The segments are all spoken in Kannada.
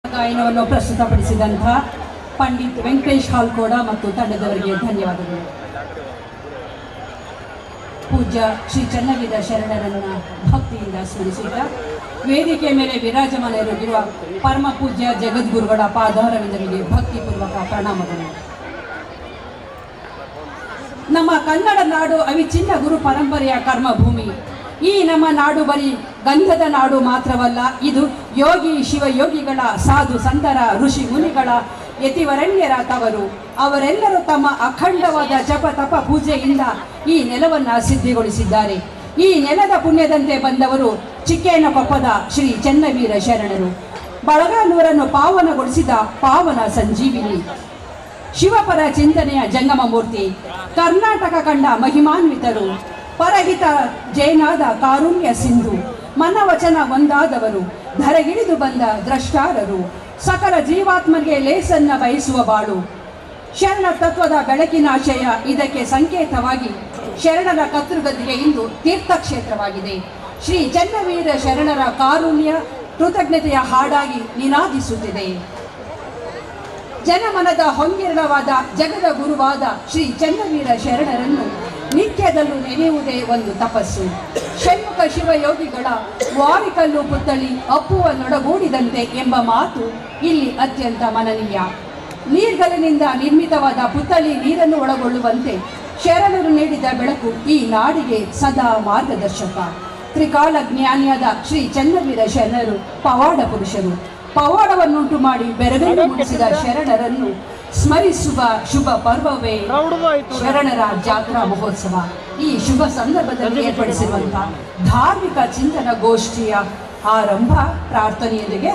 ಗಾಯನವನ್ನು ಪ್ರಸ್ತುತಪಡಿಸಿದಂತಹ ಪಂಡಿತ್ ವೆಂಕಟೇಶ್ ಹಾಲ್ಕೋಡ ಮತ್ತು ತಂಡದವರಿಗೆ ಧನ್ಯವಾದಗಳು. ಪೂಜ್ಯ ಶ್ರೀ ಚನ್ನವೀರ ಶರಣರನ್ನು ಭಕ್ತಿಯಿಂದ ಸ್ಮರಿಸುತ್ತಾ ವೇದಿಕೆ ಮೇಲೆ ವಿರಾಜಮಾನರಾಗಿರುವ ಪರಮ ಪೂಜ್ಯ ಜಗದ್ಗುರುಗಳ ಪಾದಾರವಿಂದರಿಗೆ ಭಕ್ತಿಪೂರ್ವಕ ಪ್ರಣಾಮಗಳು. ನಮ್ಮ ಕನ್ನಡ ನಾಡು ಅವಿಚ್ಛಿನ್ನ ಗುರು ಪರಂಪರೆಯ ಕರ್ಮಭೂಮಿ. ಈ ನಮ್ಮ ನಾಡು ಬರೀ ಗಂಧದ ನಾಡು ಮಾತ್ರವಲ್ಲ, ಇದು ಯೋಗಿ ಶಿವಯೋಗಿಗಳ, ಸಾಧು ಸಂತರ, ಋಷಿ ಮುನಿಗಳ, ಯತಿವರಣ್ಯರ ತವರು. ಅವರೆಲ್ಲರೂ ತಮ್ಮ ಅಖಂಡವಾದ ಜಪ ತಪ ಪೂಜೆಯಿಂದ ಈ ನೆಲವನ್ನು ಸಿದ್ಧಿಗೊಳಿಸಿದ್ದಾರೆ. ಈ ನೆಲದ ಪುಣ್ಯದಂತೆ ಬಂದವರು ಚಿಕ್ಕೇನಕೊಪ್ಪದ ಶ್ರೀ ಚನ್ನವೀರ ಶರಣರು. ಬಳಗಾನೂರನ್ನು ಪಾವನಗೊಳಿಸಿದ ಪಾವನ ಸಂಜೀವಿನಿ, ಶಿವಪರ ಚಿಂತನೆಯ ಜಂಗಮ ಮೂರ್ತಿ, ಕರ್ನಾಟಕ ಕಂಡ ಮಹಿಮಾನ್ವಿತರು, ಪರಹಿತ ಜೈನಾದ ಕಾರುಣ್ಯ ಸಿಂಧು, ಮನವಚನ ಒಂದಾದವರು, ಧರೆಗಿಳಿದು ಬಂದ ದ್ರಷ್ಟಾರರು, ಸಕಲ ಜೀವಾತ್ಮರಿಗೆ ಲೇಸನ್ನ ಬಯಸುವ ಬಾಳು. ಶರಣ ತತ್ವದ ಬೆಳಕಿನಾಶಯ ಇದಕ್ಕೆ ಸಂಕೇತವಾಗಿ ಶರಣರ ಕರ್ತೃಗದ್ದಿಗೆ ಇಂದು ತೀರ್ಥಕ್ಷೇತ್ರವಾಗಿದೆ. ಶ್ರೀ ಚನ್ನವೀರ ಶರಣರ ಕಾರುಣ್ಯ ಕೃತಜ್ಞತೆಯ ಹಾಡಾಗಿ ನಿನಾದಿಸುತ್ತಿದೆ. ಜನಮನದ ಹೊಂಗೆರಳವಾದ ಜಗದ ಗುರುವಾದ ಶ್ರೀ ಚನ್ನವೀರ ಶರಣರನ್ನು ನಿತ್ಯದಲ್ಲೂ ನೆನೆಯುವುದೇ ಒಂದು ತಪಸ್ಸು. ಷಣ್ಮುಖ ಶಿವಯೋಗಿಗಳ ವಾರಿಕಲ್ಲು ಪುತ್ತಳಿ ಅಪ್ಪುವ ನೊಡಗೂಡಿದಂತೆ ಎಂಬ ಮಾತು ಇಲ್ಲಿ ಅತ್ಯಂತ ಮನನೀಯ. ನೀರ್ಗಲಿನಿಂದ ನಿರ್ಮಿತವಾದ ಪುತ್ತಳಿ ನೀರನ್ನು ಒಳಗೊಳ್ಳುವಂತೆ ಶರಣರು ನೀಡಿದ ಬೆಳಕು ಈ ನಾಡಿಗೆ ಸದಾ ಮಾರ್ಗದರ್ಶಕ. ತ್ರಿಕಾಲ ಜ್ಞಾನಿಯಾದ ಶ್ರೀ ಚನ್ನವೀರ ಶರಣರು ಪವಾಡ ಪುರುಷರು. ಪವಾಡವನ್ನುಂಟು ಮಾಡಿ ಬೆರಗನ್ನು ಮೂಡಿಸಿದ ಶರಣರನ್ನು ಸ್ಮರಿಸುವ ಶುಭ ಪರ್ವವೇ ಶರಣರ ಜಾತ್ರಾ ಮಹೋತ್ಸವ. ಈ ಶುಭ ಸಂದರ್ಭದಲ್ಲಿ ಏರ್ಪಡಿಸಿರುವಂತಹ ಧಾರ್ಮಿಕ ಚಿಂತನ ಗೋಷ್ಠಿಯ ಆರಂಭ ಪ್ರಾರ್ಥನೆಯೊಂದಿಗೆ.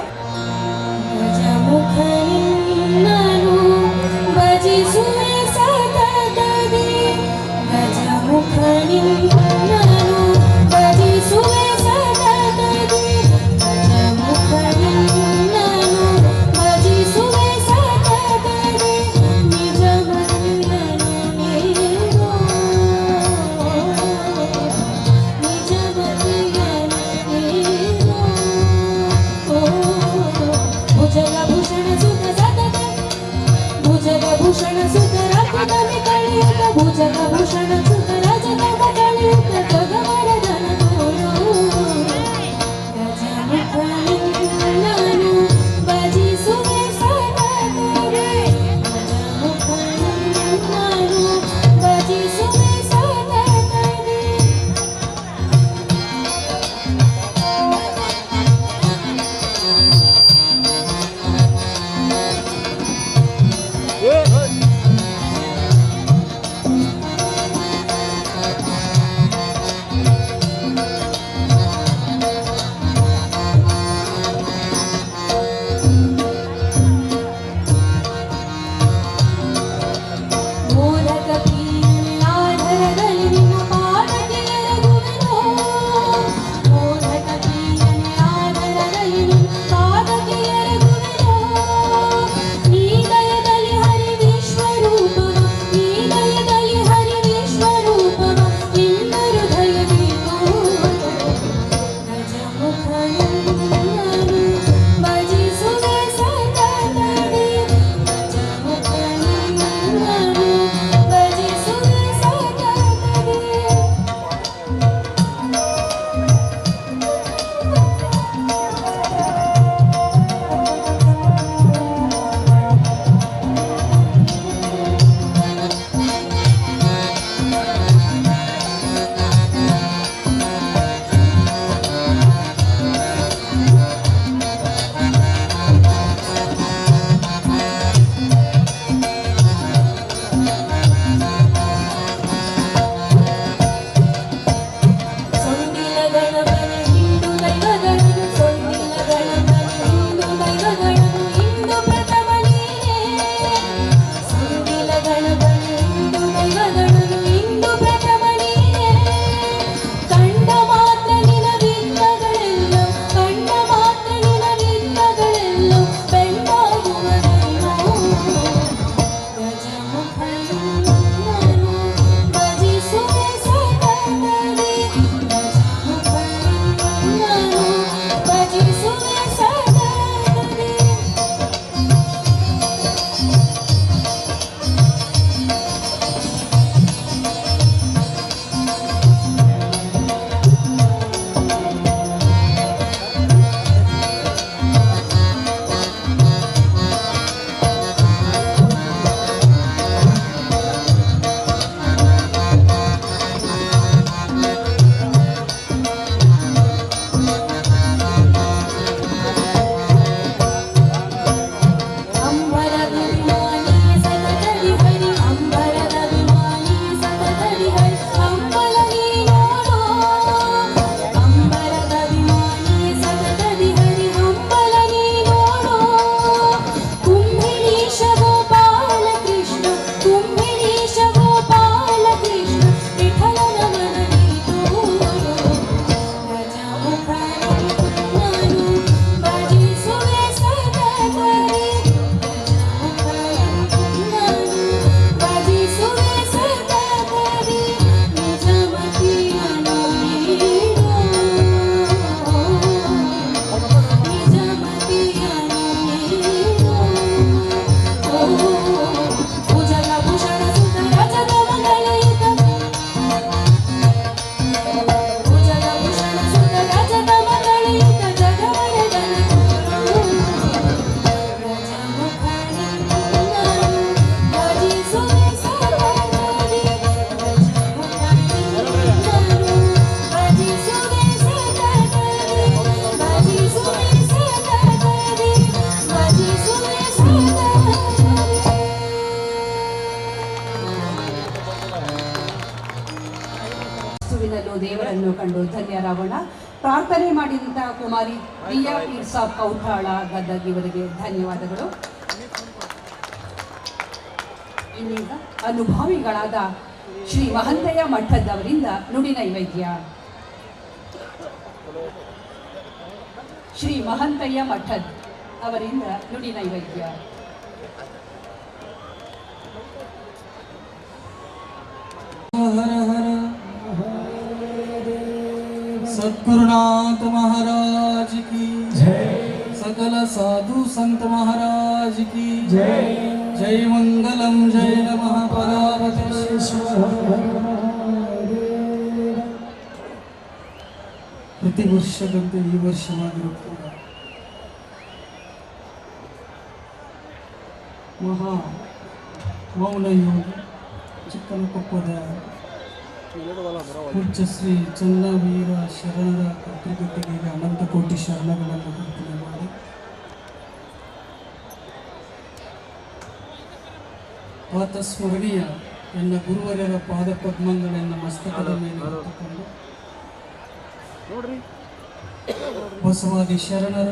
ನಿಮ್ಮನ್ನು ಕಂಡು ಧನ್ಯರಾಗೋಣ. ಪ್ರಾರ್ಥನೆ ಮಾಡಿದಂಥ ಕುಮಾರಿ ಪ್ರಿಯಾ ಇರ್ಸಾಬ್ ಕೌಠಾಳ ಗದಗ್ ಇವರಿಗೆ ಧನ್ಯವಾದಗಳು. ಇನ್ನೀಗ ಅನುಭಾವಿಗಳಾದ ಶ್ರೀ ಮಹಂತಯ್ಯ ಮಠದವರಿಂದ ನುಡಿ ನೈವೇದ್ಯ. ಶ್ರೀ ಮಹಂತಯ್ಯ ಮಠದ್ ಅವರಿಂದ ನುಡಿ ನೈವೇದ್ಯ. ಹರ ಹರ सद्गुरुनाथ महाराज की जय, सकल साधु संत महाराज की जय, जय मंगलम जय नमः पार्वतीश्वर. ಪ್ರತಿ ವರ್ಷದಂತೆ ಈ ವರ್ಷವಾದರೂ ಕೂಡ ಮಹಾ ಮೌನ ಯೋಗಿ ಚಿಕ್ಕನಕೊಪ್ಪದ ಪೂಜ್ಯ ಶ್ರೀ ಚನ್ನವೀರ ಶರಣರ ಕರ್ತೃಗತಿಗೆ ಅನಂತ ಕೋಟಿ ಶರಣಗಳನ್ನು ಅರ್ಪಣೆ ಮಾಡಿ ಪಾತಸ್ಮರಣೀಯ ಎನ್ನ ಗುರುವರ್ಯರ ಪಾದ ಪದ್ಮಗಳನ್ನು ಮಸ್ತಕದ ಮೇಲೆ ಇಟ್ಟುಕೊಂಡು ಬಸವಾದಿ ಶರಣರ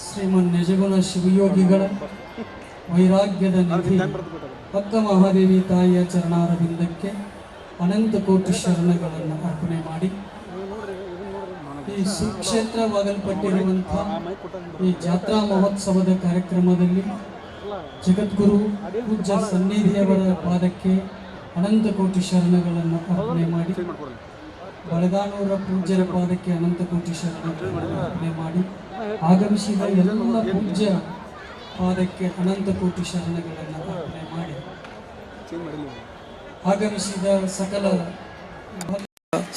ಶ್ರೀಮನ್ ನಿಜಗುಣ ಶಿವಯೋಗಿಗಳ ವೈರಾಗ್ಯದ ನಿಧಿ ಅಕ್ಕ ಮಹಾದೇವಿ ತಾಯಿಯ ಚರಣಾರವಿಂದಕ್ಕೆ ಅನಂತ ಕೋಟಿ ಶರಣಗಳನ್ನು ಅರ್ಪಣೆ ಮಾಡಿ ಈ ಸುಕ್ಷೇತ್ರವಾಗಲ್ಪಟ್ಟಿರುವಂಥ ಈ ಜಾತ್ರಾ ಮಹೋತ್ಸವದ ಕಾರ್ಯಕ್ರಮದಲ್ಲಿ ಜಗದ್ಗುರು ಪೂಜ್ಯ ಸನ್ನಿಧಿಯವರ ಪಾದಕ್ಕೆ ಅನಂತ ಕೋಟಿ ಶರಣಗಳನ್ನು ಅರ್ಪಣೆ ಮಾಡಿ ಬಳಗಾನೂರ ಪೂಜ್ಯರ ಪಾದಕ್ಕೆ ಅನಂತ ಕೋಟಿ ಶರಣಗಳನ್ನು ಅರ್ಪಣೆ ಮಾಡಿ ಆಗಮಿಸಿದ ಎಲ್ಲ ಪೂಜ್ಯ ಪಾದಕ್ಕೆ ಅನಂತ ಕೋಟಿ ಶರಣಗಳನ್ನು ಅರ್ಪಣೆ ಮಾಡಿ ಆಗಮಿಸಿದ ಸಕಲ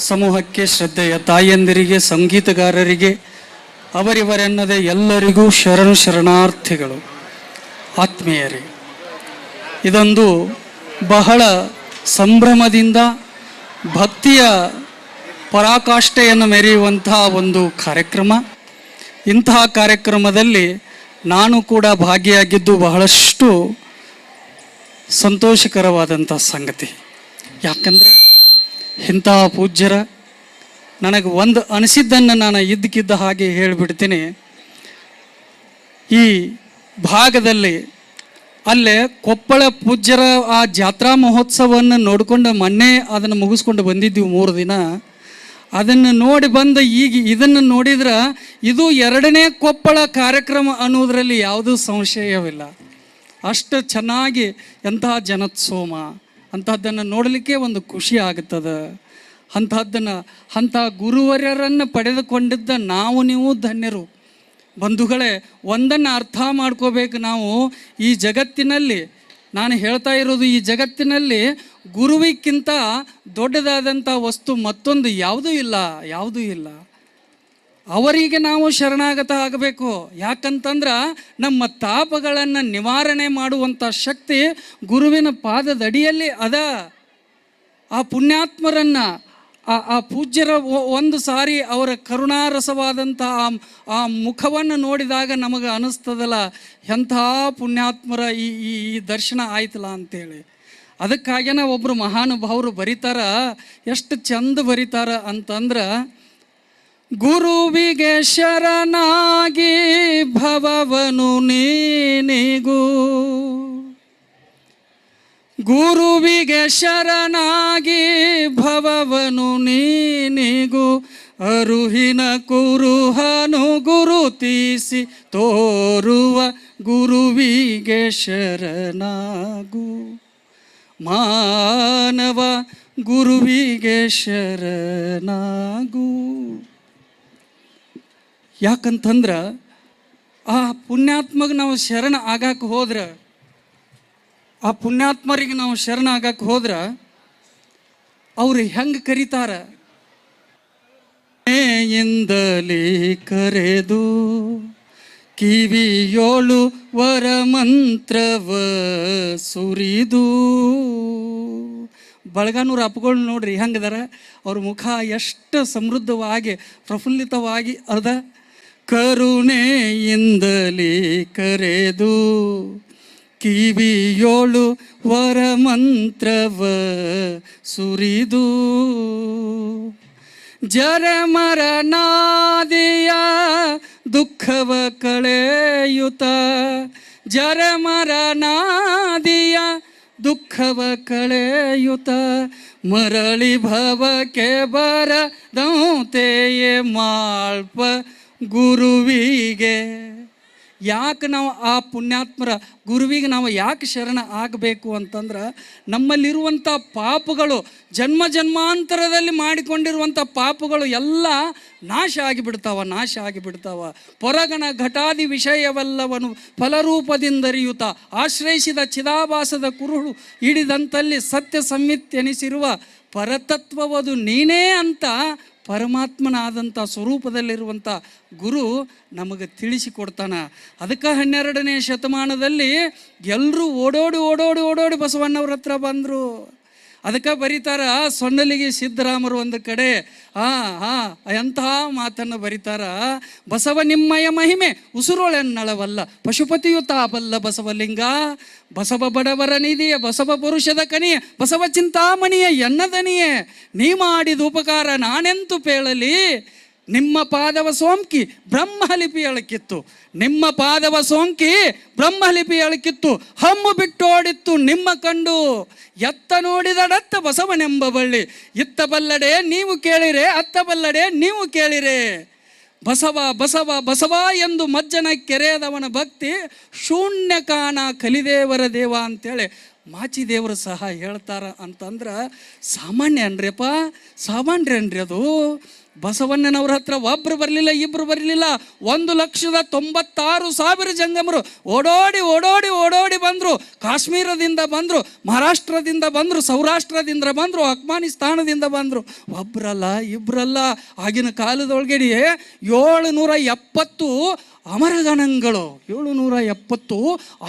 ಸಮೂಹಕ್ಕೆ ಶ್ರದ್ಧೆಯ ತಾಯಂದಿರಿಗೆ, ಸಂಗೀತಗಾರರಿಗೆ, ಅವರಿವರೆನ್ನದೇ ಎಲ್ಲರಿಗೂ ಶರಣಾರ್ಥಿಗಳು, ಆತ್ಮೀಯರೇ. ಇದೊಂದು ಬಹಳ ಸಂಭ್ರಮದಿಂದ ಭಕ್ತಿಯ ಪರಾಕಾಷ್ಠೆಯನ್ನು ಮೆರೆಯುವಂತಹ ಒಂದು ಕಾರ್ಯಕ್ರಮ. ಇಂತಹ ಕಾರ್ಯಕ್ರಮದಲ್ಲಿ ನಾನು ಕೂಡ ಭಾಗಿಯಾಗಿದ್ದು ಬಹಳಷ್ಟು ಸಂತೋಷಕರವಾದಂಥ ಸಂಗತಿ. ಯಾಕಂದರೆ ಇಂತಹ ಪೂಜ್ಯರ ನನಗೆ ಒಂದು ಅನಿಸಿದ್ದನ್ನು ನಾನು ಇದ್ದಕ್ಕಿದ್ದ ಹಾಗೆ ಹೇಳಿಬಿಡ್ತೀನಿ. ಈ ಭಾಗದಲ್ಲಿ ಅಲ್ಲೇ ಕೊಪ್ಪಳ ಪೂಜ್ಯರ ಆ ಜಾತ್ರಾ ಮಹೋತ್ಸವವನ್ನು ನೋಡಿಕೊಂಡು ಮೊನ್ನೆ ಅದನ್ನು ಮುಗಿಸ್ಕೊಂಡು ಬಂದಿದ್ದೀವಿ 3 ದಿನ. ಅದನ್ನು ನೋಡಿ ಬಂದ ಈಗ ಇದನ್ನು ನೋಡಿದ್ರೆ ಇದು 2ನೇ ಕೊಪ್ಪಳ ಕಾರ್ಯಕ್ರಮ ಅನ್ನೋದರಲ್ಲಿ ಯಾವುದೂ ಸಂಶಯವಿಲ್ಲ. ಅಷ್ಟು ಚೆನ್ನಾಗಿ ಎಂತಹ ಜನೋತ್ಸವ ಅಂತಹದ್ದನ್ನು ನೋಡಲಿಕ್ಕೆ ಒಂದು ಖುಷಿ ಆಗುತ್ತದೆ. ಅಂಥ ಗುರುವರ್ಯರನ್ನು ಪಡೆದುಕೊಂಡಿದ್ದ ನಾವು ನೀವು ಧನ್ಯರು. ಬಂಧುಗಳೇ, ಒಂದನ್ನು ಅರ್ಥ ಮಾಡ್ಕೋಬೇಕು ನಾವು. ಈ ಜಗತ್ತಿನಲ್ಲಿ ನಾನು ಹೇಳ್ತಾ ಇರೋದು, ಈ ಜಗತ್ತಿನಲ್ಲಿ ಗುರುವಿಗಿಂತ ದೊಡ್ಡದಾದಂಥ ವಸ್ತು ಮತ್ತೊಂದು ಯಾವುದೂ ಇಲ್ಲ. ಅವರಿಗೆ ನಾವು ಶರಣಾಗತ ಆಗಬೇಕು. ಯಾಕಂತಂದ್ರೆ ನಮ್ಮ ತಾಪಗಳನ್ನು ನಿವಾರಣೆ ಮಾಡುವಂಥ ಶಕ್ತಿ ಗುರುವಿನ ಪಾದದಡಿಯಲ್ಲಿ ಅದ. ಆ ಪುಣ್ಯಾತ್ಮರನ್ನು ಆ ಪೂಜ್ಯರ ಒಂದು ಸಾರಿ ಅವರ ಕರುಣಾರಸವಾದಂಥ ಆ ಮುಖವನ್ನು ನೋಡಿದಾಗ ನಮಗೆ ಅನ್ನಿಸ್ತದಲ್ಲ, ಎಂಥ ಪುಣ್ಯಾತ್ಮರ ಈ ದರ್ಶನ ಆಯ್ತಲ್ಲ ಅಂತೇಳಿ. ಅದಕ್ಕಾಗಿನ ಒಬ್ಬರು ಮಹಾನುಭಾವರು ಬರೀತಾರ, ಎಷ್ಟು ಚಂದ ಬರೀತಾರ ಅಂತಂದ್ರೆ, ಗುರುವಿಗೆ ಶರಣಾಗಿ ಭವವನು ನೀನಿಗೂ, ಗುರುವಿಗೆ ಶರಣಾಗಿ ಭವವನು ನೀನಿಗೂ, ಅರುಹಿನ ಕುರುಹನು ಗುರುತಿಸಿ ತೋರುವ ಗುರುವಿಗೆ ಶರಣಾಗು. ಮಾನವ ಗುರುವಿಗೆ ಶರಣಾಗು. ಯಾಕಂತಂದ್ರೆ ಆ ಪುಣ್ಯಾತ್ಮಗೆ ನಾವು ಶರಣ ಆಗಕ್ಕೆ ಹೋದ್ರೆ, ಆ ಪುಣ್ಯಾತ್ಮರಿಗೆ ನಾವು ಶರಣ ಆಗಕ್ಕೆ ಹೋದ್ರೆ ಅವ್ರು ಹೆಂಗೆ ಕರೀತಾರ? ಎಂದಲೇ ಕರೆದು ಕಿವಿಯೋಳು ವರ ಮಂತ್ರವ ಸುರಿದು. ಬಳಗಾನೂರು ಅಪ್ಪಗಳು ನೋಡ್ರಿ ಹೆಂಗದಾರ, ಅವ್ರ ಮುಖ ಎಷ್ಟು ಸಮೃದ್ಧವಾಗಿ ಪ್ರಫುಲ್ಲಿತವಾಗಿ ಅದ. ಕರುಣೆಯಿಂದಲೇ ಕರೆದು ಕಿವಿಯೋಳು ವರ ಮಂತ್ರವ ಸುರಿದು ಜರಮರನಾದಿಯ ದುಃಖವ ಕಳೆಯುತ ಜರಮರನಾದಿಯ ದುಃಖವ ಕಳೆಯುತ ಮರಳಿ ಭವಕ್ಕೆ ಬರದಂತೆಯೇ ಮಾಳ್ಪ ಗುರುವಿಗೆ. ಯಾಕೆ ನಾವು ಆ ಪುಣ್ಯಾತ್ಮರ ಗುರುವಿಗೆ ನಾವು ಯಾಕೆ ಶರಣ ಆಗಬೇಕು ಅಂತಂದ್ರೆ, ನಮ್ಮಲ್ಲಿರುವಂಥ ಪಾಪಗಳು ಜನ್ಮ ಜನ್ಮಾಂತರದಲ್ಲಿ ಮಾಡಿಕೊಂಡಿರುವಂಥ ಪಾಪಗಳು ಎಲ್ಲ ನಾಶ ಆಗಿಬಿಡ್ತಾವ. ಪೊರಗಣ ಘಟಾದಿ ವಿಷಯವೆಲ್ಲವನು ಫಲರೂಪದಿಂದರಿಯುತ ಆಶ್ರಯಿಸಿದ ಚಿದಾಭಾಸದ ಕುರುಳು ಹಿಡಿದಂತಲ್ಲಿ ಸತ್ಯ ಸಂಹಿತೆನಿಸಿರುವ ಪರತತ್ವವದು ನೀನೇ ಅಂತ ಪರಮಾತ್ಮನಾದಂಥ ಸ್ವರೂಪದಲ್ಲಿರುವಂಥ ಗುರು ನಮಗೆ ತಿಳಿಸಿಕೊಡ್ತಾನೆ. ಅದಕ್ಕೆ 12ನೇ ಶತಮಾನದಲ್ಲಿ ಎಲ್ಲರೂ ಓಡೋಡಿ ಬಸವಣ್ಣವ್ರ ಹತ್ರ ಬಂದರು. ಅದಕ್ಕೆ ಬರೀತಾರ ಸೊನ್ನಲಿಗೆ ಸಿದ್ದರಾಮರು ಒಂದು ಕಡೆ ಎಂತಹ ಮಾತನ್ನು ಬರೀತಾರ. ಬಸವ ನಿಮ್ಮಯ ಮಹಿಮೆ ಉಸುರೊಳೆನ್ನಳವಲ್ಲ ಪಶುಪತಿಯು ತಾಬಲ್ಲ ಬಸವಲಿಂಗ. ಬಸವ ಬಡವರ ನಿಧಿಯ ಬಸವ ಪುರುಷದ ಕನಿಯ ಬಸವ ಚಿಂತಾಮಣಿಯ ಎನ್ನದನಿಯೇ. ನೀ ಮಾಡಿದ ಉಪಕಾರ ನಾನೆಂತು ಪೇಳಲಿ. ನಿಮ್ಮ ಪಾದವ ಸೋಂಕಿ ಬ್ರಹ್ಮಲಿಪಿ ಅಳಕಿತ್ತು. ನಿಮ್ಮ ಪಾದವ ಸೋಂಕಿ ಬ್ರಹ್ಮಲಿಪಿ ಅಳಕಿತ್ತು. ಹಮ್ಮು ಬಿಟ್ಟೋಡಿತ್ತು ನಿಮ್ಮ ಕಂಡು. ಎತ್ತ ನೋಡಿದಡತ್ತ ಬಸವನೆಂಬ ಬಳ್ಳಿ. ಇತ್ತ ಬಲ್ಲಡೆ ನೀವು ಕೇಳಿರೆ, ಅತ್ತ ಬಲ್ಲಡೆ ನೀವು ಕೇಳಿರೆ. ಬಸವ ಬಸವ ಬಸವ ಎಂದು ಮಜ್ಜನ ಕೆರೆಯದವನ ಭಕ್ತಿ ಶೂನ್ಯ ಕಾಣ ಕಲಿದೇವರ ದೇವ ಅಂತೇಳಿ ಮಾಚಿದೇವರು ಸಹ ಹೇಳ್ತಾರ. ಅಂತಂದ್ರೆ ಸಾಮಾನ್ಯ ಸಾಮಾನ್ಯನ್ರಿ ಅದು. ಬಸವಣ್ಣನವ್ರ ಹತ್ರ ಒಬ್ಬರು ಬರಲಿಲ್ಲ, ಇಬ್ಬರು ಬರಲಿಲ್ಲ, 1,96,000 ಜಂಗಮರು ಓಡೋಡಿ ಬಂದರು. ಕಾಶ್ಮೀರದಿಂದ ಬಂದರು, ಮಹಾರಾಷ್ಟ್ರದಿಂದ ಬಂದರು, ಸೌರಾಷ್ಟ್ರದಿಂದ ಬಂದರು, ಅಫ್ಘಾನಿಸ್ತಾನದಿಂದ ಬಂದರು. ಒಬ್ಬರಲ್ಲ ಇಬ್ಬರಲ್ಲ. ಆಗಿನ ಕಾಲದೊಳಗಡೆ 770 ಅಮರಗಣಗಳು, 770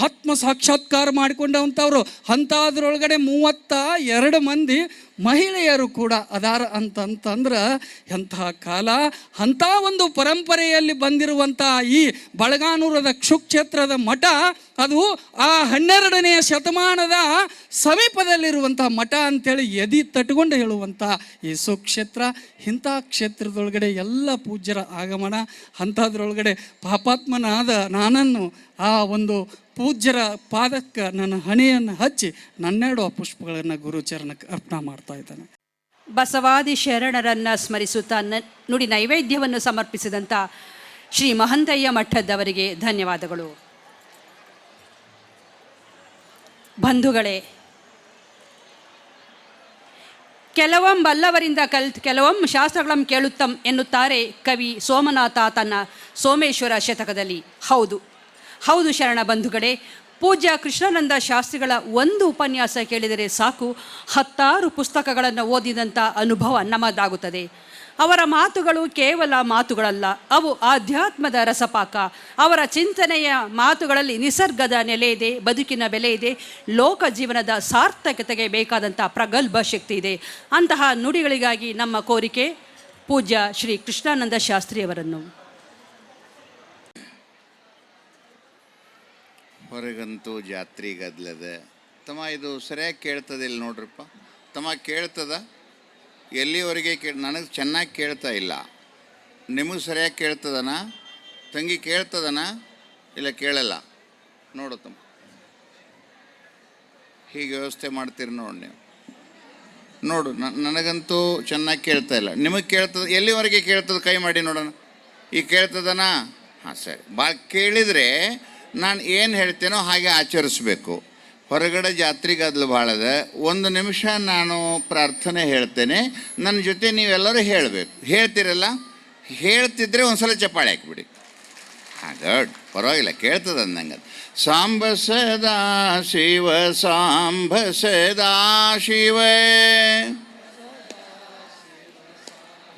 ಆತ್ಮ ಸಾಕ್ಷಾತ್ಕಾರ ಮಾಡಿಕೊಂಡವಂಥವ್ರು. ಅಂಥದ್ರೊಳಗಡೆ 32 ಮಂದಿ ಮಹಿಳೆಯರು ಕೂಡ ಅದಾರ ಅಂತಂದ್ರೆ ಎಂತಹ ಕಾಲ. ಅಂಥ ಒಂದು ಪರಂಪರೆಯಲ್ಲಿ ಬಂದಿರುವಂಥ ಈ ಬಳಗಾನೂರದ ಕ್ಷುಕ್ಷೇತ್ರದ ಮಠ ಅದು ಆ 12ನೇ ಶತಮಾನದ ಸಮೀಪದಲ್ಲಿರುವಂಥ ಮಠ ಅಂಥೇಳಿ ಎದಿ ತಟ್ಕೊಂಡು ಹೇಳುವಂಥ ಈ ಸುಕ್ಷೇತ್ರ. ಇಂಥ ಕ್ಷೇತ್ರದೊಳಗಡೆ ಎಲ್ಲ ಪೂಜ್ಯರ ಆಗಮನ. ಅಂಥದ್ರೊಳಗಡೆ ಪಾಪಾತ್ಮನಾದ ನಾನನ್ನು ಆ ಒಂದು ಪೂಜ್ಯರ ಪಾದಕ್ಕೆ ನನ್ನ ಹಣೆಯನ್ನು ಹಚ್ಚಿ 12 ಪುಷ್ಪಗಳನ್ನು ಗುರುಚರಣಕ್ಕೆ ಅರ್ಪಣೆ ಮಾಡ್ತಾ ಇದ್ದಾನೆ. ಬಸವಾದಿ ಶರಣರನ್ನು ಸ್ಮರಿಸುತ್ತಾ ನುಡಿ ನೈವೇದ್ಯವನ್ನು ಸಮರ್ಪಿಸಿದಂಥ ಶ್ರೀ ಮಹಂತಯ್ಯ ಮಠದವರಿಗೆ ಧನ್ಯವಾದಗಳು. ಬಂಧುಗಳೇ, ಕೆಲವಂ ಬಲ್ಲವರಿಂದ ಕೆಲವಂ ಶಾಸ್ತ್ರಗಳಂ ಕೇಳುತ್ತಂ ಎನ್ನುತ್ತಾರೆ ಕವಿ ಸೋಮನಾಥ ತನ್ನ ಸೋಮೇಶ್ವರ ಶತಕದಲ್ಲಿ. ಹೌದು ಶರಣ ಬಂಧುಗಳೇ, ಪೂಜ್ಯ ಕೃಷ್ಣಾನಂದ ಶಾಸ್ತ್ರಿಗಳ ಒಂದು ಉಪನ್ಯಾಸ ಕೇಳಿದರೆ ಸಾಕು 10 ಪುಸ್ತಕಗಳನ್ನು ಓದಿದಂಥ ಅನುಭವ ನಮ್ಮದಾಗುತ್ತದೆ. ಅವರ ಮಾತುಗಳು ಕೇವಲ ಮಾತುಗಳಲ್ಲ, ಅವು ಆಧ್ಯಾತ್ಮದ ರಸಪಾಕ. ಅವರ ಚಿಂತನೆಯ ಮಾತುಗಳಲ್ಲಿ ನಿಸರ್ಗದ ನೆಲೆ ಇದೆ, ಬದುಕಿನ ಬೆಲೆ ಇದೆ, ಲೋಕ ಜೀವನದ ಸಾರ್ಥಕತೆಗೆ ಬೇಕಾದಂಥ ಪ್ರಗಲ್ಭ ಶಕ್ತಿ ಇದೆ. ಅಂತಹ ನುಡಿಗಳಿಗಾಗಿ ನಮ್ಮ ಕೋರಿಕೆ ಪೂಜ್ಯ ಶ್ರೀ ಕೃಷ್ಣಾನಂದ ಶಾಸ್ತ್ರಿಯವರನ್ನು. ಹೊರಗಂತೂ ಜಾತ್ರೆ ಗದ್ಲದ ತಮ್ಮ ಇದು ಸರಿಯಾಗಿ ಕೇಳ್ತದಿಲ್ಲ ನೋಡ್ರಪ್ಪ. ತಮ್ಮ ಕೇಳ್ತದ ಎಲ್ಲಿವರೆಗೆ ನನಗೆ ಚೆನ್ನಾಗಿ ಕೇಳ್ತಾ ಇಲ್ಲ. ನಿಮಗೆ ಸರಿಯಾಗಿ ಕೇಳ್ತದನ? ತಂಗಿ ಕೇಳ್ತದನ? ಇಲ್ಲ ಕೇಳಲ್ಲ ನೋಡು ತಮ್ಮ. ಹೀಗೆ ವ್ಯವಸ್ಥೆ ಮಾಡ್ತೀರಿ ನೋಡಿ ನೀವು. ನೋಡು ನನಗಂತೂ ಚೆನ್ನಾಗಿ ಕೇಳ್ತಾ ಇಲ್ಲ. ನಿಮಗೆ ಕೇಳ್ತದ? ಎಲ್ಲಿವರೆಗೆ ಕೇಳ್ತದ? ಕೈ ಮಾಡಿ ನೋಡೋಣ. ಈಗ ಕೇಳ್ತದನ? ಹಾಂ ಸರಿ. ಭಾಳ ಕೇಳಿದರೆ ನಾನು ಏನು ಹೇಳ್ತೇನೋ ಹಾಗೆ ಆಚರಿಸ್ಬೇಕು. ಹೊರಗಡೆ ಜಾತ್ರೆಗದ್ಲು ಭಾಳದ. 1 ನಿಮಿಷ ನಾನು ಪ್ರಾರ್ಥನೆ ಹೇಳ್ತೇನೆ, ನನ್ನ ಜೊತೆ ನೀವೆಲ್ಲರೂ ಹೇಳಬೇಕು. ಹೇಳ್ತೀರಲ್ಲ? ಹೇಳ್ತಿದ್ರೆ ಒಂದು ಸಲ ಚಪ್ಪಾಳೆ ಹಾಕಿಬಿಡಿ. ಹಾಂ ಗುಡ್, ಪರವಾಗಿಲ್ಲ, ಕೇಳ್ತದ ಅಂದಂಗೆ. ಸಾಂಬ ಸದಾ ಶಿವ ಸಾಂಬ ಸದಾ ಶಿವ.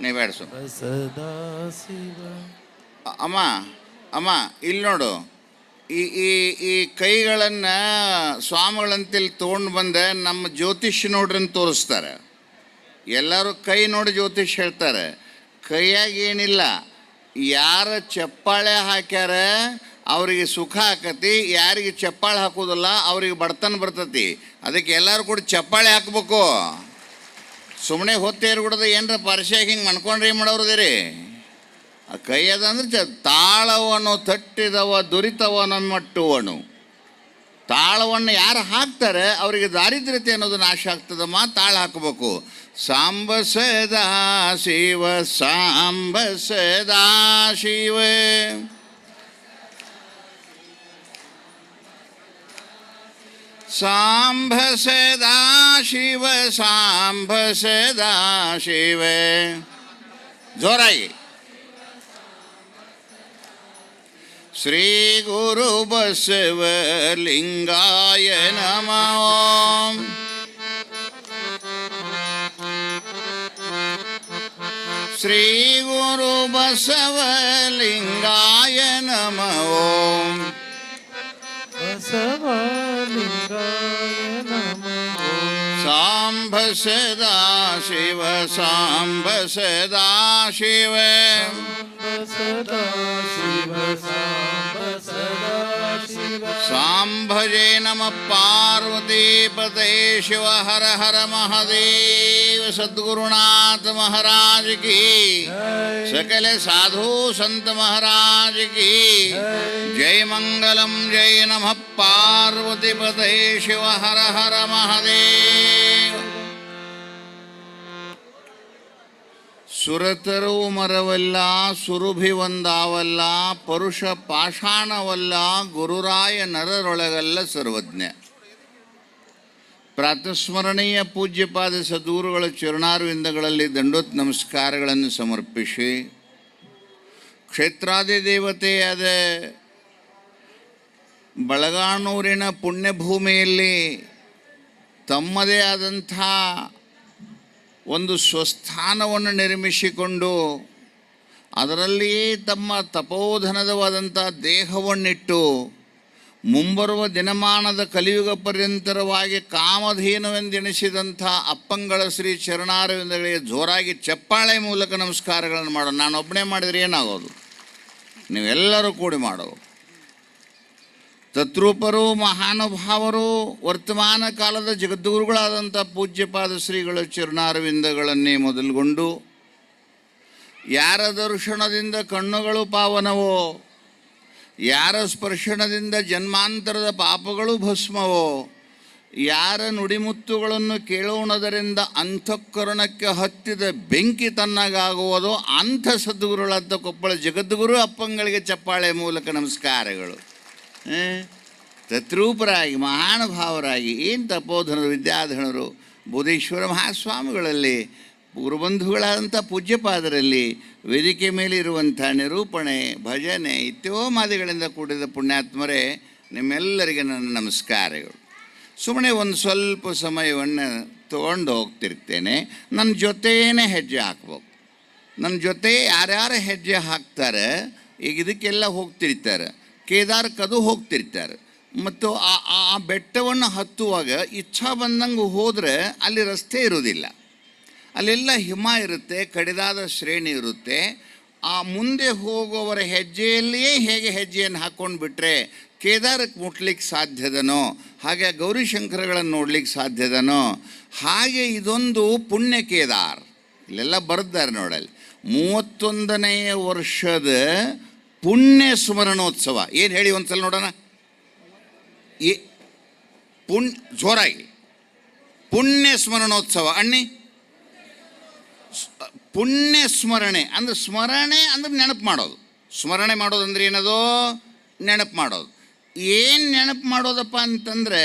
ನೀ ಬೇಡಸು ಅಮ್ಮ ಇಲ್ಲಿ ನೋಡು. ಈ ಕೈಗಳನ್ನು ಸ್ವಾಮಿಗಳಂತಲ್ಲಿ ತೊಗೊಂಡು ಬಂದು ನಮ್ಮ ಜ್ಯೋತಿಷ್ಯ ನೋಡ್ರನ್ನು ತೋರಿಸ್ತಾರೆ. ಎಲ್ಲರೂ ಕೈ ನೋಡಿ ಜ್ಯೋತಿಷ್ ಹೇಳ್ತಾರೆ. ಕೈಯಾಗಿ ಏನಿಲ್ಲ, ಯಾರ ಚಪ್ಪಾಳೆ ಹಾಕ್ಯಾರ ಅವರಿಗೆ ಸುಖ ಆಕತಿ, ಯಾರಿಗೆ ಚಪ್ಪಾಳೆ ಹಾಕೋದಿಲ್ಲ ಅವ್ರಿಗೆ ಬಡತನ ಬರ್ತತಿ. ಅದಕ್ಕೆ ಎಲ್ಲರೂ ಕೂಡ ಚಪ್ಪಾಳೆ ಹಾಕ್ಬೇಕು. ಸುಮ್ಮನೆ ಹೊತ್ತೇರು ಬಿಡೋದು ಏನರ ಪರಿಶಾಗಿ ಹಿಂಗೆ ಮನ್ಕೊಂಡ್ರೆ ಏನು ಮಾಡೋರದಿರಿ? ಆ ಕೈ ಅದಂದ್ರೆ ತಾಳವನು ತಟ್ಟಿದವ ದುರಿತವನ ಮಟ್ಟುವನು. ತಾಳವನ್ನು ಯಾರು ಹಾಕ್ತಾರೆ ಅವರಿಗೆ ದಾರಿದ್ರ್ಯತೆ ಅನ್ನೋದು ನಾಶ ಆಗ್ತದಮ್ಮ. ತಾಳ ಹಾಕಬೇಕು. ಸಾಂಬ ಸದಾ ಶಿವ ಸಾಂಬ ಸದಾ ಶಿವ, ಸಾಂಬ ಸದಾ ಶಿವ ಸಾಂಬ ಸದಾ ಶಿವ. ಜೋರಾಗಿ ಶ್ರೀ ಗುರು ಬಸವಲಿಂಗಾಯ ನಮಃ. ಶ್ರೀ ಗುರು ಬಸವಲಿಂಗಾಯ ನಮಃ. ಬಸವಲಿಂಗಾಯ ನಮಃ. ಸಾಂಬ ಸದಾ ಶಿವ ಸಾಂಬ ಸದಾ ಶಿವ, ಸದಾ ಶಿವ ಸಾಂಬ ಸದಾ ಶಿವ. ಸಾಂಭಜೆ ನಮಃ ಪಾರ್ವತಿ ಪತೇ ಶಿವ ಹರ ಹರ ಮಹಾದೇವ. ಸದ್ಗುರುನಾಥ ಮಹಾರಾಜ್ ಕಿ, सकल साधु संत महाराज की जय. मंगलम जय नमः पार्वती पते शिव हर हर महादेव. ಸುರತರು ಮರವಲ್ಲ, ಸುರುಭಿ ಒಂದಾವಲ್ಲ, ಪರುಷ ಪಾಷಾಣವಲ್ಲ, ಗುರುರಾಯ ನರರೊಳಗಲ್ಲ ಸರ್ವಜ್ಞ. ಪ್ರಾತಸ್ಮರಣೀಯ ಪೂಜ್ಯಪಾದ ಸದ್ಗುರುಗಳ ಚರಣಾರವಿಂದಗಳಲ್ಲಿ ದಂಡೋತ್ ನಮಸ್ಕಾರಗಳನ್ನು ಸಮರ್ಪಿಸಿ, ಕ್ಷೇತ್ರಾದಿ ದೇವತೆಯಾದ ಬಳಗಾನೂರಿನ ಪುಣ್ಯಭೂಮಿಯಲ್ಲಿ ತಮ್ಮದೇ ಆದಂಥ ಒಂದು ಸ್ವಸ್ಥಾನವನ್ನು ನಿರ್ಮಿಸಿಕೊಂಡು ಅದರಲ್ಲಿಯೇ ತಮ್ಮ ತಪೋಧನದವಾದಂಥ ದೇಹವನ್ನಿಟ್ಟು ಮುಂಬರುವ ದಿನಮಾನದ ಕಲಿಯುಗ ಪರ್ಯಂತರವಾಗಿ ಕಾಮಧೇನುವೆಂದೆಣಿಸಿದಂಥ ಅಪ್ಪಂಗಳ ಶ್ರೀ ಚರಣಾರವಿಂದಗಳಿಗೆ ಜೋರಾಗಿ ಚಪ್ಪಾಳೆ ಮೂಲಕ ನಮಸ್ಕಾರಗಳನ್ನು ಮಾಡೋಣ. ನಾನೊಬ್ಬನೇ ಮಾಡಿದರೆ ಏನಾಗೋದು? ನೀವೆಲ್ಲರೂ ಕೂಡಿ ಮಾಡೋದು. ತತ್ರೂಪರು ಮಹಾನುಭಾವರು ವರ್ತಮಾನ ಕಾಲದ ಜಗದ್ಗುರುಗಳಾದಂಥ ಪೂಜ್ಯಪಾದ ಶ್ರೀಗಳ ಚರಣಾರವಿಂದಗಳನ್ನೇ ಮೊದಲುಗೊಂಡು, ಯಾರ ದರ್ಶನದಿಂದ ಕಣ್ಣುಗಳು ಪಾವನವೋ, ಯಾರ ಸ್ಪರ್ಶನದಿಂದ ಜನ್ಮಾಂತರದ ಪಾಪಗಳು ಭಸ್ಮವೋ, ಯಾರ ನುಡಿಮುತ್ತುಗಳನ್ನು ಕೇಳೋಣದರಿಂದ ಅಂತಃಕರಣಕ್ಕೆ ಹತ್ತಿದ ಬೆಂಕಿ ತನ್ನಗಾಗುವುದೋ ಅಂಥ ಸದ್ಗುರುಗಳಾದ ಕೊಪ್ಪಳ ಜಗದ್ಗುರು ಅಪ್ಪಂಗಳಿಗೆ ಚಪ್ಪಾಳೆ ಮೂಲಕ ನಮಸ್ಕಾರಗಳು. ತತ್ರೂಪರಾಗಿ ಮಹಾನುಭಾವರಾಗಿ ಏನು ತಪೋಧನರು ವಿದ್ಯಾಧನರು ಬೋಧೇಶ್ವರ ಮಹಾಸ್ವಾಮಿಗಳಲ್ಲಿ ಗುರುಬಂಧುಗಳಾದಂಥ ಪೂಜ್ಯಪಾದರಲ್ಲಿ ವೇದಿಕೆ ಮೇಲೆ ಇರುವಂಥ ನಿರೂಪಣೆ ಭಜನೆ ಇತ್ಯೋಮಾದಿಗಳಿಂದ ಕೂಡಿದ ಪುಣ್ಯಾತ್ಮರೇ, ನಿಮ್ಮೆಲ್ಲರಿಗೆ ನನ್ನ ನಮಸ್ಕಾರಗಳು. ಸುಮ್ಮನೆ ಒಂದು ಸ್ವಲ್ಪ ಸಮಯವನ್ನು ತೊಗೊಂಡು ಹೋಗ್ತಿರ್ತೇನೆ. ನನ್ನ ಜೊತೆಯೇ ಹೆಜ್ಜೆ ಹಾಕ್ಬೇಕು. ನನ್ನ ಜೊತೆ ಯಾರ್ಯಾರು ಹೆಜ್ಜೆ ಹಾಕ್ತಾರೆ, ಈಗ ಇದಕ್ಕೆಲ್ಲ ಹೋಗ್ತಿರ್ತಾರೆ, ಕೇದಾರಕ್ಕದು ಹೋಗ್ತಿರ್ತಾರೆ. ಮತ್ತು ಆ ಬೆಟ್ಟವನ್ನು ಹತ್ತುವಾಗ ಇಚ್ಛಾ ಬಂದಂಗೆ ಹೋದರೆ ಅಲ್ಲಿ ರಸ್ತೆ ಇರೋದಿಲ್ಲ. ಅಲ್ಲೆಲ್ಲ ಹಿಮ ಇರುತ್ತೆ, ಕಡಿದಾದ ಶ್ರೇಣಿ ಇರುತ್ತೆ. ಆ ಮುಂದೆ ಹೋಗುವವರ ಹೆಜ್ಜೆಯಲ್ಲಿಯೇ ಹೇಗೆ ಹೆಜ್ಜೆಯನ್ನು ಹಾಕ್ಕೊಂಡು ಬಿಟ್ಟರೆ ಕೇದಾರಕ್ಕೆ ಮುಟ್ಲಿಕ್ಕೆ ಸಾಧ್ಯದನೋ, ಹಾಗೆ ಗೌರಿಶಂಕರಗಳನ್ನು ನೋಡ್ಲಿಕ್ಕೆ ಸಾಧ್ಯದನೋ, ಹಾಗೆ ಇದೊಂದು ಪುಣ್ಯ ಕೇದಾರ್. ಇಲ್ಲೆಲ್ಲ ಬರೆದಿದ್ದಾರೆ ನೋಡಲ್ಲಿ. 31ನೇ ವರ್ಷದ ಪುಣ್ಯ ಸ್ಮರಣೋತ್ಸವ. ಏನು ಹೇಳಿ ಒಂದು ಸಲ ನೋಡೋಣ. ಜೋರಾಗಿ ಪುಣ್ಯ ಸ್ಮರಣೋತ್ಸವ ಅನ್ನಿ. ಪುಣ್ಯ ಸ್ಮರಣೆ ಅಂದರೆ, ಸ್ಮರಣೆ ಅಂದರೆ ನೆನಪು ಮಾಡೋದು. ಸ್ಮರಣೆ ಮಾಡೋದು ಅಂದರೆ ಏನದು? ನೆನಪು ಮಾಡೋದು. ಏನು ನೆನಪು ಮಾಡೋದಪ್ಪ ಅಂತಂದರೆ,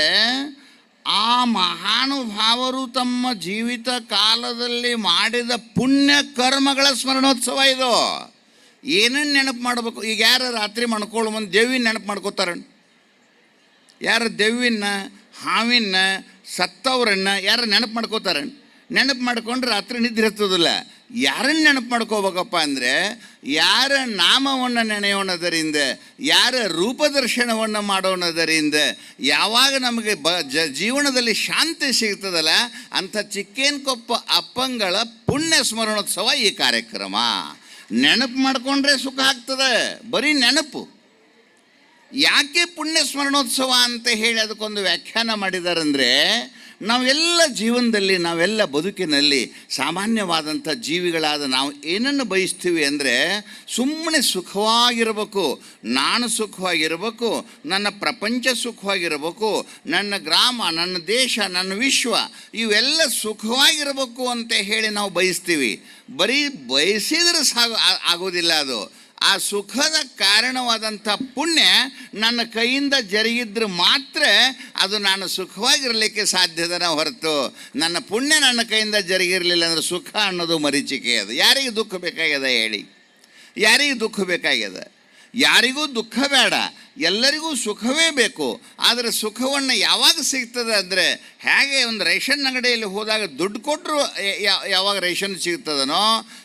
ಆ ಮಹಾನುಭಾವರು ತಮ್ಮ ಜೀವಿತ ಕಾಲದಲ್ಲಿ ಮಾಡಿದ ಪುಣ್ಯ ಕರ್ಮಗಳ ಸ್ಮರಣೋತ್ಸವ ಇದು. ಏನನ್ನು ನೆನಪು ಮಾಡಬೇಕು? ಈಗ ಯಾರು ರಾತ್ರಿ ಮಾಡ್ಕೊಳ್ಳೋ ಮುಂದೆ ದೇವಿನ ನೆನಪು ಮಾಡ್ಕೋತಾರ? ಯಾರು ದೆವ್ವಿನ, ಹಾವಿನ, ಸತ್ತವ್ರನ್ನ ಯಾರು ನೆನಪು ಮಾಡ್ಕೋತಾರೆ? ನೆನಪು ಮಾಡ್ಕೊಂಡ್ರೆ ರಾತ್ರಿ ನಿದ್ರೆ ಹತ್ತೋದಿಲ್ಲ. ಯಾರನ್ನು ನೆನಪು ಮಾಡ್ಕೋಬೇಕಪ್ಪ ಅಂದರೆ, ಯಾರ ನಾಮವನ್ನು ನೆನೆಯೋಣದರಿಂದ, ಯಾರ ರೂಪದರ್ಶನವನ್ನು ಮಾಡೋಣದರಿಂದ ಯಾವಾಗ ನಮಗೆ ಜೀವನದಲ್ಲಿ ಶಾಂತಿ ಸಿಗ್ತದಲ್ಲ, ಅಂಥ ಚಿಕ್ಕೇನಕೊಪ್ಪ ಅಪ್ಪಂಗಳ ಪುಣ್ಯ ಸ್ಮರಣೋತ್ಸವ ಈ ಕಾರ್ಯಕ್ರಮ. ನೆನಪು ಮಾಡಿಕೊಂಡ್ರೆ ಸುಖ ಆಗ್ತದೆ, ಬರೀ ನೆನಪು. ಯಾಕೆ ಪುಣ್ಯ ಸ್ಮರಣೋತ್ಸವ ಅಂತ ಹೇಳಿ ಅದಕ್ಕೊಂದು ವ್ಯಾಖ್ಯಾನ ಮಾಡಿದಾರಂದರೆ, ನಾವೆಲ್ಲ ಜೀವನದಲ್ಲಿ, ನಾವೆಲ್ಲ ಬದುಕಿನಲ್ಲಿ ಸಾಮಾನ್ಯವಾದಂಥ ಜೀವಿಗಳಾದ ನಾವು ಏನನ್ನು ಬಯಸ್ತೀವಿ ಅಂದರೆ, ಸುಮ್ಮನೆ ಸುಖವಾಗಿರಬೇಕು, ನಾನು ಸುಖವಾಗಿರಬೇಕು, ನನ್ನ ಪ್ರಪಂಚ ಸುಖವಾಗಿರಬೇಕು, ನನ್ನ ಗ್ರಾಮ, ನನ್ನ ದೇಶ, ನನ್ನ ವಿಶ್ವ ಇವೆಲ್ಲ ಸುಖವಾಗಿರಬೇಕು ಅಂತ ಹೇಳಿ ನಾವು ಬಯಸ್ತೀವಿ. ಬರೀ ಬಯಸಿದ್ರೆ ಆಗೋದಿಲ್ಲ. ಅದು ಆ ಸುಖದ ಕಾರಣವಾದಂಥ ಪುಣ್ಯ ನನ್ನ ಕೈಯಿಂದ ಜರುಗಿದ್ರೆ ಮಾತ್ರ ಅದು ನಾನು ಸುಖವಾಗಿರಲಿಕ್ಕೆ ಸಾಧ್ಯದನ ಹೊರತು, ನನ್ನ ಪುಣ್ಯ ನನ್ನ ಕೈಯಿಂದ ಜರುಗಿರಲಿಲ್ಲ ಅಂದರೆ ಸುಖ ಅನ್ನೋದು ಮರೀಚಿಕೆ. ಅದು ಯಾರಿಗೆ ದುಃಖ ಬೇಕಾಗ್ಯದ ಹೇಳಿ? ಯಾರಿಗೆ ದುಃಖ ಬೇಕಾಗ್ಯದ? ಯಾರಿಗೂ ದುಃಖ ಬೇಡ, ಎಲ್ಲರಿಗೂ ಸುಖವೇ ಬೇಕು. ಆದರೆ ಸುಖವನ್ನು ಯಾವಾಗ ಸಿಗ್ತದೆ ಅಂದರೆ, ಹೇಗೆ ಒಂದು ರೇಷನ್ ಅಂಗಡಿಯಲ್ಲಿ ಹೋದಾಗ ದುಡ್ಡು ಕೊಟ್ಟರು ಯಾವಾಗ ರೇಷನ್ ಸಿಗ್ತದನೋ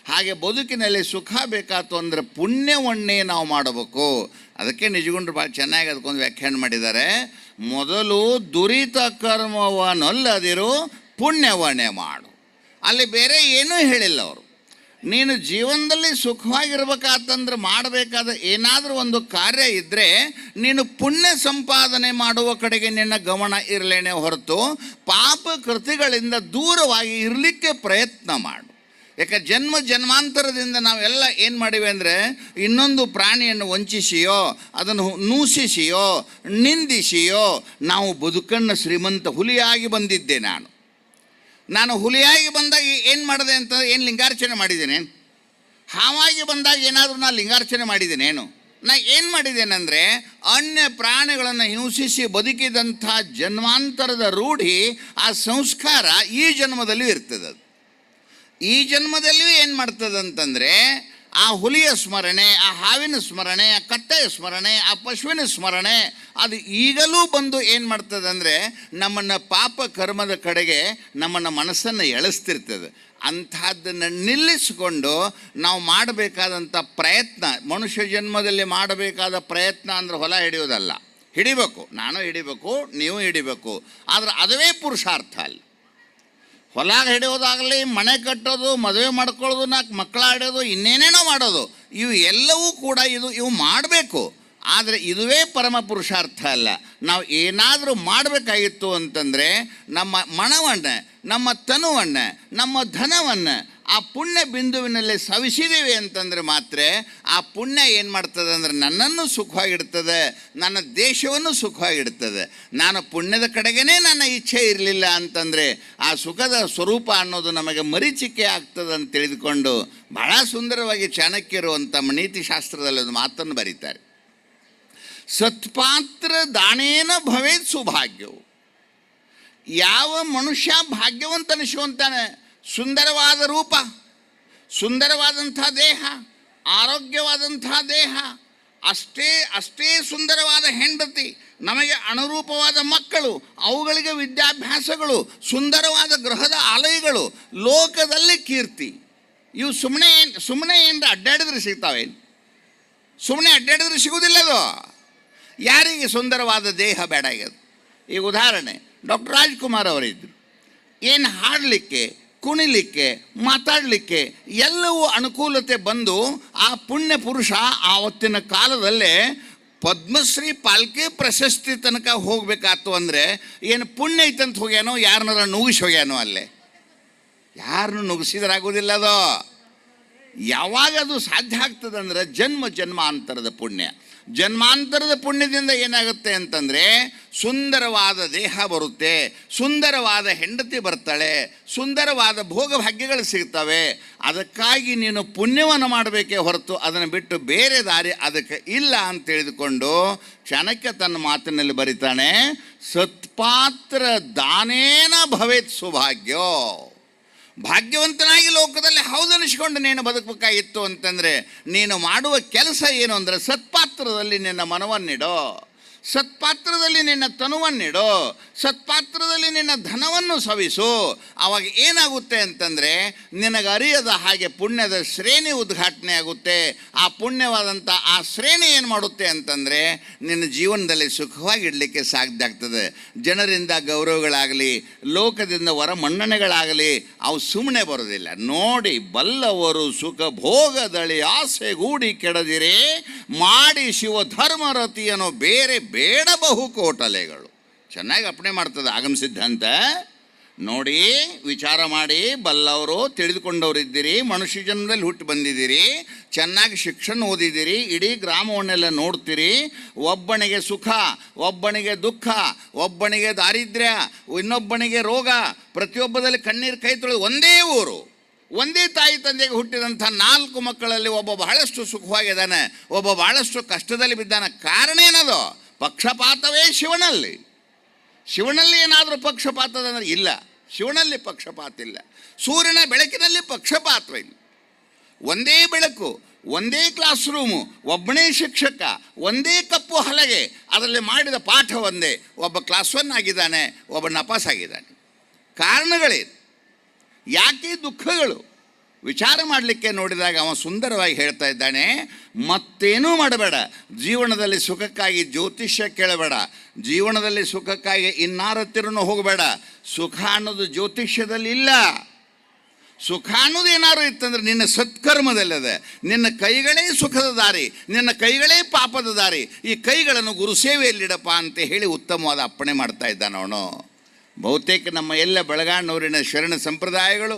ಹಾಗೆ ಬದುಕಿನಲ್ಲಿ ಸುಖ ಬೇಕಾಯ್ತು ಅಂದರೆ ಪುಣ್ಯವನ್ನೇ ನಾವು ಮಾಡಬೇಕು. ಅದಕ್ಕೆ ನಿಜಗುಂಡ್ರು ಭಾಳ ಚೆನ್ನಾಗಿ ಅದಕ್ಕೊಂದು ವ್ಯಾಖ್ಯಾನ ಮಾಡಿದ್ದಾರೆ. ಮೊದಲು ದುರಿತ ಕರ್ಮವನ್ನಲ್ಲದಿರು ಪುಣ್ಯವನ್ನೇ ಮಾಡು. ಅಲ್ಲಿ ಬೇರೆ ಏನೂ ಹೇಳಿಲ್ಲ ಅವರು. ನೀನು ಜೀವನದಲ್ಲಿ ಸುಖವಾಗಿರ್ಬೇಕಾತಂದ್ರೆ ಮಾಡಬೇಕಾದ ಏನಾದರೂ ಒಂದು ಕಾರ್ಯ ಇದ್ದರೆ ನೀನು ಪುಣ್ಯ ಸಂಪಾದನೆ ಮಾಡುವ ಕಡೆಗೆ ನಿನ್ನ ಗಮನ ಇರಲೇನೆ ಹೊರತು ಪಾಪ ಕೃತಿಗಳಿಂದ ದೂರವಾಗಿ ಇರಲಿಕ್ಕೆ ಪ್ರಯತ್ನ ಮಾಡು. ಯಾಕೆ ಜನ್ಮಾಂತರದಿಂದ ನಾವೆಲ್ಲ ಏನು ಮಾಡಿವೆ ಅಂದರೆ, ಇನ್ನೊಂದು ಪ್ರಾಣಿಯನ್ನು ವಂಚಿಸಿಯೋ, ಅದನ್ನು ನೂಸಿಸಿಯೋ, ನಿಂದಿಸಿಯೋ ನಾವು ಬದುಕನ್ನು ಶ್ರೀಮಂತ ಹುಲಿಯಾಗಿ ಬಂದಿದ್ದೆ. ನಾನು ಹುಲಿಯಾಗಿ ಬಂದಾಗ ಏನು ಮಾಡಿದೆ ಅಂತ, ಏನು ಲಿಂಗಾರ್ಚನೆ ಮಾಡಿದ್ದೇನೆ? ಹಾವಾಗಿ ಬಂದಾಗ ಏನಾದರೂ ನಾನು ಲಿಂಗಾರ್ಚನೆ ಮಾಡಿದ್ದೇನೇನು? ಏನು ಮಾಡಿದ್ದೇನೆಂದರೆ, ಅನ್ಯ ಪ್ರಾಣಿಗಳನ್ನು ಹಿಂಸಿಸಿ ಬದುಕಿದಂಥ ಜನ್ಮಾಂತರದ ರೂಢಿ, ಆ ಸಂಸ್ಕಾರ ಈ ಜನ್ಮದಲ್ಲಿಯೂ ಇರ್ತದೆ. ಈ ಜನ್ಮದಲ್ಲಿಯೂ ಏನು ಮಾಡ್ತದಂತಂದರೆ, ಆ ಹುಲಿಯ ಸ್ಮರಣೆ, ಆ ಹಾವಿನ ಸ್ಮರಣೆ, ಆ ಕತ್ತೆಯ ಸ್ಮರಣೆ, ಆ ಪಶುವಿನ ಸ್ಮರಣೆ ಅದು ಈಗಲೂ ಬಂದು ಏನು ಮಾಡ್ತದೆ ಅಂದರೆ, ನಮ್ಮನ್ನು ಪಾಪ ಕರ್ಮದ ಕಡೆಗೆ ನಮ್ಮನ್ನು ಮನಸ್ಸನ್ನು ಎಳೆಸ್ತಿರ್ತದೆ. ಅಂಥದ್ದನ್ನು ನಿಲ್ಲಿಸಿಕೊಂಡು ನಾವು ಮಾಡಬೇಕಾದಂಥ ಪ್ರಯತ್ನ, ಮನುಷ್ಯ ಜನ್ಮದಲ್ಲಿ ಮಾಡಬೇಕಾದ ಪ್ರಯತ್ನ ಅಂದರೆ ಹೊಲ ಹಿಡಿಯೋದಲ್ಲ. ಹಿಡಿಬೇಕು, ನಾನು ಹಿಡಿಬೇಕು, ನೀವು ಹಿಡಿಬೇಕು, ಆದರೆ ಅದುವೇ ಪುರುಷಾರ್ಥ ಅಲ್ಲ. ಹೊಲ ಹಿಡಿಯೋದಾಗಲಿ, ಮನೆ ಕಟ್ಟೋದು, ಮದುವೆ ಮಾಡ್ಕೊಳ್ಳೋದು, 4 ಮಕ್ಕಳ ಆಡೋದು, ಇನ್ನೇನೇನೋ ಮಾಡೋದು, ಇವು ಎಲ್ಲವೂ ಕೂಡ ಇವು ಮಾಡಬೇಕು. ಆದರೆ ಇದುವೇ ಪರಮ ಪುರುಷಾರ್ಥ ಅಲ್ಲ. ನಾವು ಏನಾದರೂ ಮಾಡಬೇಕಾಗಿತ್ತು ಅಂತಂದರೆ ನಮ್ಮ ಮನವನ್ನು, ನಮ್ಮ ತನುವನ್ನು, ನಮ್ಮ ಧನವನ್ನು ಆ ಪುಣ್ಯ ಬಿಂದುವಿನಲ್ಲಿ ಸವಿಸಿದ್ದೀವಿ ಅಂತಂದರೆ ಮಾತ್ರ ಆ ಪುಣ್ಯ ಏನು ಮಾಡ್ತದೆ ಅಂದರೆ ನನ್ನನ್ನು ಸುಖವಾಗಿಡ್ತದೆ, ನನ್ನ ದೇಶವನ್ನು ಸುಖವಾಗಿಡ್ತದೆ. ನಾನು ಪುಣ್ಯದ ಕಡೆಗೇ ನನ್ನ ಇಚ್ಛೆ ಇರಲಿಲ್ಲ ಅಂತಂದರೆ ಆ ಸುಖದ ಸ್ವರೂಪ ಅನ್ನೋದು ನಮಗೆ ಮರೀಚಿಕೆ ಆಗ್ತದೆ ಅಂತ ತಿಳಿದುಕೊಂಡು ಭಾಳ ಸುಂದರವಾಗಿ ಚಾಣಕ್ಯರು ಅಂತ ನೀತಿಶಾಸ್ತ್ರದಲ್ಲಿ ಒಂದು ಮಾತನ್ನು ಬರೀತಾರೆ. ಸತ್ಪಾತ್ರ ದಾನೇನ ಭವೇತ್ ಸುಭಾಗ್ಯವು. ಯಾವ ಮನುಷ್ಯ ಭಾಗ್ಯವಂತ ಅನಿಸ್ಕೊಂತಾನೆ, ಸುಂದರವಾದ ರೂಪ, ಸುಂದರವಾದಂಥ ದೇಹ, ಆರೋಗ್ಯವಾದಂಥ ದೇಹ, ಅಷ್ಟೇ ಸುಂದರವಾದ ಹೆಂಡತಿ, ನಮಗೆ ಅನುರೂಪವಾದ ಮಕ್ಕಳು, ಅವುಗಳಿಗೆ ವಿದ್ಯಾಭ್ಯಾಸಗಳು, ಸುಂದರವಾದ ಗೃಹದ ಆಲಯಗಳು, ಲೋಕದಲ್ಲಿ ಕೀರ್ತಿ, ಇವು ಸುಮ್ಮನೆ ಏನು ಅಡ್ಡಾಡಿದ್ರೆ ಸಿಗ್ತಾವೇನು? ಸುಮ್ಮನೆ ಅಡ್ಡಾಡಿದ್ರೆ ಸಿಗೋದಿಲ್ಲದು. ಯಾರಿಗೆ ಸುಂದರವಾದ ದೇಹ ಬೇಡ ಆಗ್ಯದು? ಈಗ ಉದಾಹರಣೆ, ಡಾಕ್ಟರ್ ರಾಜ್ಕುಮಾರ್ ಅವರಿದ್ದರು. ಏನು ಹಾಡಲಿಕ್ಕೆ, ಕುಣಿಲಿಕ್ಕೆ, ಮಾತಾಡಲಿಕ್ಕೆ ಎಲ್ಲವೂ ಅನುಕೂಲತೆ ಬಂದು ಆ ಪುಣ್ಯ ಪುರುಷ ಆವತ್ತಿನ ಕಾಲದಲ್ಲೇ ಪದ್ಮಶ್ರೀ ಪಾಲ್ಕೆ ಪ್ರಶಸ್ತಿ ತನಕ ಹೋಗಬೇಕಾಯ್ತು ಅಂದರೆ ಏನು ಪುಣ್ಯ ಐತಂತ ಹೋಗ್ಯಾನೋ, ಯಾರನ್ನಾರ ನುಗ್ಗಿಸಿ ಹೋಗ್ಯಾನೋ? ಅಲ್ಲೇ ಯಾರನ್ನು ನುಗ್ಗಿಸಿದ್ರಾಗೋದಿಲ್ಲ. ಅದು ಯಾವಾಗ ಅದು ಸಾಧ್ಯ ಆಗ್ತದೆ ಅಂದರೆ ಜನ್ಮಾಂತರದ ಪುಣ್ಯ. ಜನ್ಮಾಂತರದ ಪುಣ್ಯದಿಂದ ಏನಾಗುತ್ತೆ ಅಂತಂದರೆ ಸುಂದರವಾದ ದೇಹ ಬರುತ್ತೆ, ಸುಂದರವಾದ ಹೆಂಡತಿ ಬರ್ತಾಳೆ, ಸುಂದರವಾದ ಭೋಗ ಭಾಗ್ಯಗಳು ಸಿಗ್ತವೆ. ಅದಕ್ಕಾಗಿ ನೀನು ಪುಣ್ಯವನ್ನು ಮಾಡಬೇಕೇ ಹೊರತು ಅದನ್ನು ಬಿಟ್ಟು ಬೇರೆ ದಾರಿ ಅದಕ್ಕೆ ಇಲ್ಲ ಅಂತ ತಿಳಿದುಕೊಂಡು ಚಾಣಕ್ಯ ತನ್ನ ಮಾತಿನಲ್ಲಿ ಬರಿತಾನೆ, ಸತ್ಪಾತ್ರ ದಾನೇನ ಭವೇತ್ ಸುಭಾಗ್ಯೋ. ಭಾಗ್ಯವಂತನಾಗಿ ಲೋಕದಲ್ಲಿ ಹೌದನಿಸ್ಕೊಂಡು ನೀನು ಬದುಕಬೇಕಾಗಿತ್ತು ಅಂತಂದರೆ ನೀನು ಮಾಡುವ ಕೆಲಸ ಏನು ಅಂದರೆ ಸತ್ಪಾತ್ರದಲ್ಲಿ ನಿನ್ನ ಮನವನ್ನಿಡೋ. ಸತ್ಪಾತ್ರದಲ್ಲಿ ನಿನ್ನ ತನುವನ್ನಿಡು, ಸತ್ಪಾತ್ರದಲ್ಲಿ ನಿನ್ನ ಧನವನ್ನು ಸವಿಸು. ಆವಾಗ ಏನಾಗುತ್ತೆ ಅಂತಂದರೆ ನಿನಗೆ ಅರಿಯದ ಹಾಗೆ ಪುಣ್ಯದ ಶ್ರೇಣಿ ಉದ್ಘಾಟನೆ ಆಗುತ್ತೆ. ಆ ಪುಣ್ಯವಾದಂಥ ಆ ಶ್ರೇಣಿ ಏನು ಮಾಡುತ್ತೆ ಅಂತಂದರೆ ನಿನ್ನ ಜೀವನದಲ್ಲಿ ಸುಖವಾಗಿಡಲಿಕ್ಕೆ ಸಾಧ್ಯ ಆಗ್ತದೆ. ಜನರಿಂದ ಗೌರವಗಳಾಗಲಿ, ಲೋಕದಿಂದ ವರ ಮನ್ನಣೆಗಳಾಗಲಿ ಅವು ಸುಮ್ಮನೆ ಬರೋದಿಲ್ಲ. ನೋಡಿ, ಬಲ್ಲವರು ಸುಖ ಭೋಗದಳಿ ಆಸೆಗೂಡಿ ಕೆಡದಿರೆ, ಮಾಡಿ ಶಿವ ಧರ್ಮರತಿಯನ್ನು ಬೇರೆ ಬೇಡ ಬಹುಕೋಟಲೆಗಳು. ಚೆನ್ನಾಗಿ ಅಪ್ಪಣೆ ಮಾಡ್ತದೆ ಆಗಮ ಸಿದ್ಧಾಂತ. ನೋಡಿ, ವಿಚಾರ ಮಾಡಿ, ಬಲ್ಲವರು ತಿಳಿದುಕೊಂಡವರಿದ್ದೀರಿ, ಮನುಷ್ಯ ಜನ್ಮದಲ್ಲಿ ಹುಟ್ಟು ಬಂದಿದ್ದೀರಿ, ಚೆನ್ನಾಗಿ ಶಿಕ್ಷಣ ಓದಿದ್ದೀರಿ, ಇಡೀ ಗ್ರಾಮವನ್ನೆಲ್ಲ ನೋಡ್ತೀರಿ. ಒಬ್ಬನಿಗೆ ಸುಖ, ಒಬ್ಬನಿಗೆ ದುಃಖ, ಒಬ್ಬನಿಗೆ ದಾರಿದ್ರ್ಯ, ಇನ್ನೊಬ್ಬನಿಗೆ ರೋಗ, ಪ್ರತಿಯೊಬ್ಬದಲ್ಲಿ ಕಣ್ಣೀರು ಕೈ ತೊಳೆದು ಒಂದೇ ಊರು, ಒಂದೇ ತಾಯಿ ತಂದೆಗೆ ಹುಟ್ಟಿದಂಥ 4 ಮಕ್ಕಳಲ್ಲಿ ಒಬ್ಬ ಬಹಳಷ್ಟು ಸುಖವಾಗಿದ್ದಾನೆ, ಒಬ್ಬ ಬಹಳಷ್ಟು ಕಷ್ಟದಲ್ಲಿ ಬಿದ್ದಾನೆ. ಕಾರಣ ಏನದು? ಪಕ್ಷಪಾತವೇ ಶಿವನಲ್ಲಿ. ಶಿವನಲ್ಲಿ ಏನಾದರೂ ಪಕ್ಷಪಾತದಂದ್ರೆ ಇಲ್ಲ, ಶಿವನಲ್ಲಿ ಪಕ್ಷಪಾತ ಇಲ್ಲ. ಸೂರ್ಯನ ಬೆಳಕಿನಲ್ಲಿ ಪಕ್ಷಪಾತವಿಲ್ಲ. ಒಂದೇ ಬೆಳಕು, ಒಂದೇ ಕ್ಲಾಸ್ ರೂಮು, ಒಬ್ಬನೇ ಶಿಕ್ಷಕ, ಒಂದೇ ಕಪ್ಪು ಹಲಗೆ, ಅದರಲ್ಲಿ ಮಾಡಿದ ಪಾಠ ಒಂದೇ. ಒಬ್ಬ ಕ್ಲಾಸ್ 1 ಆಗಿದ್ದಾನೆ, ಒಬ್ಬ ನಪಾಸ್ ಆಗಿದ್ದಾನೆ. ಕಾರಣಗಳೇನು? ಯಾಕೆ ದುಃಖಗಳು? ವಿಚಾರ ಮಾಡಲಿಕ್ಕೆ ನೋಡಿದಾಗ ಅವ ಸುಂದರವಾಗಿ ಹೇಳ್ತಾ ಇದ್ದಾನೆ, ಮತ್ತೇನೂ ಮಾಡಬೇಡ, ಜೀವನದಲ್ಲಿ ಸುಖಕ್ಕಾಗಿ ಜ್ಯೋತಿಷ್ಯ ಕೇಳಬೇಡ, ಜೀವನದಲ್ಲಿ ಸುಖಕ್ಕಾಗಿ ಇನ್ನಾರ ಹತ್ತಿರನೂ ಹೋಗಬೇಡ. ಸುಖ ಅನ್ನೋದು ಜ್ಯೋತಿಷ್ಯದಲ್ಲಿ ಇಲ್ಲ. ಸುಖ ಅನ್ನೋದು ಏನಾರು ಇತ್ತಂದ್ರೆ ನಿನ್ನ ಸತ್ಕರ್ಮದಲ್ಲದೆ. ನಿನ್ನ ಕೈಗಳೇ ಸುಖದ ದಾರಿ, ನಿನ್ನ ಕೈಗಳೇ ಪಾಪದ ದಾರಿ. ಈ ಕೈಗಳನ್ನು ಗುರುಸೇವೆಯಲ್ಲಿಡಪ್ಪ ಅಂತ ಹೇಳಿ ಉತ್ತಮವಾದ ಅಪ್ಪಣೆ ಮಾಡ್ತಾ ಇದ್ದಾನೆ ಅವನು. ಬಹುತೇಕ ನಮ್ಮ ಎಲ್ಲ ಬೆಳಗಾನೂರಿನ ಶರಣ ಸಂಪ್ರದಾಯಗಳು,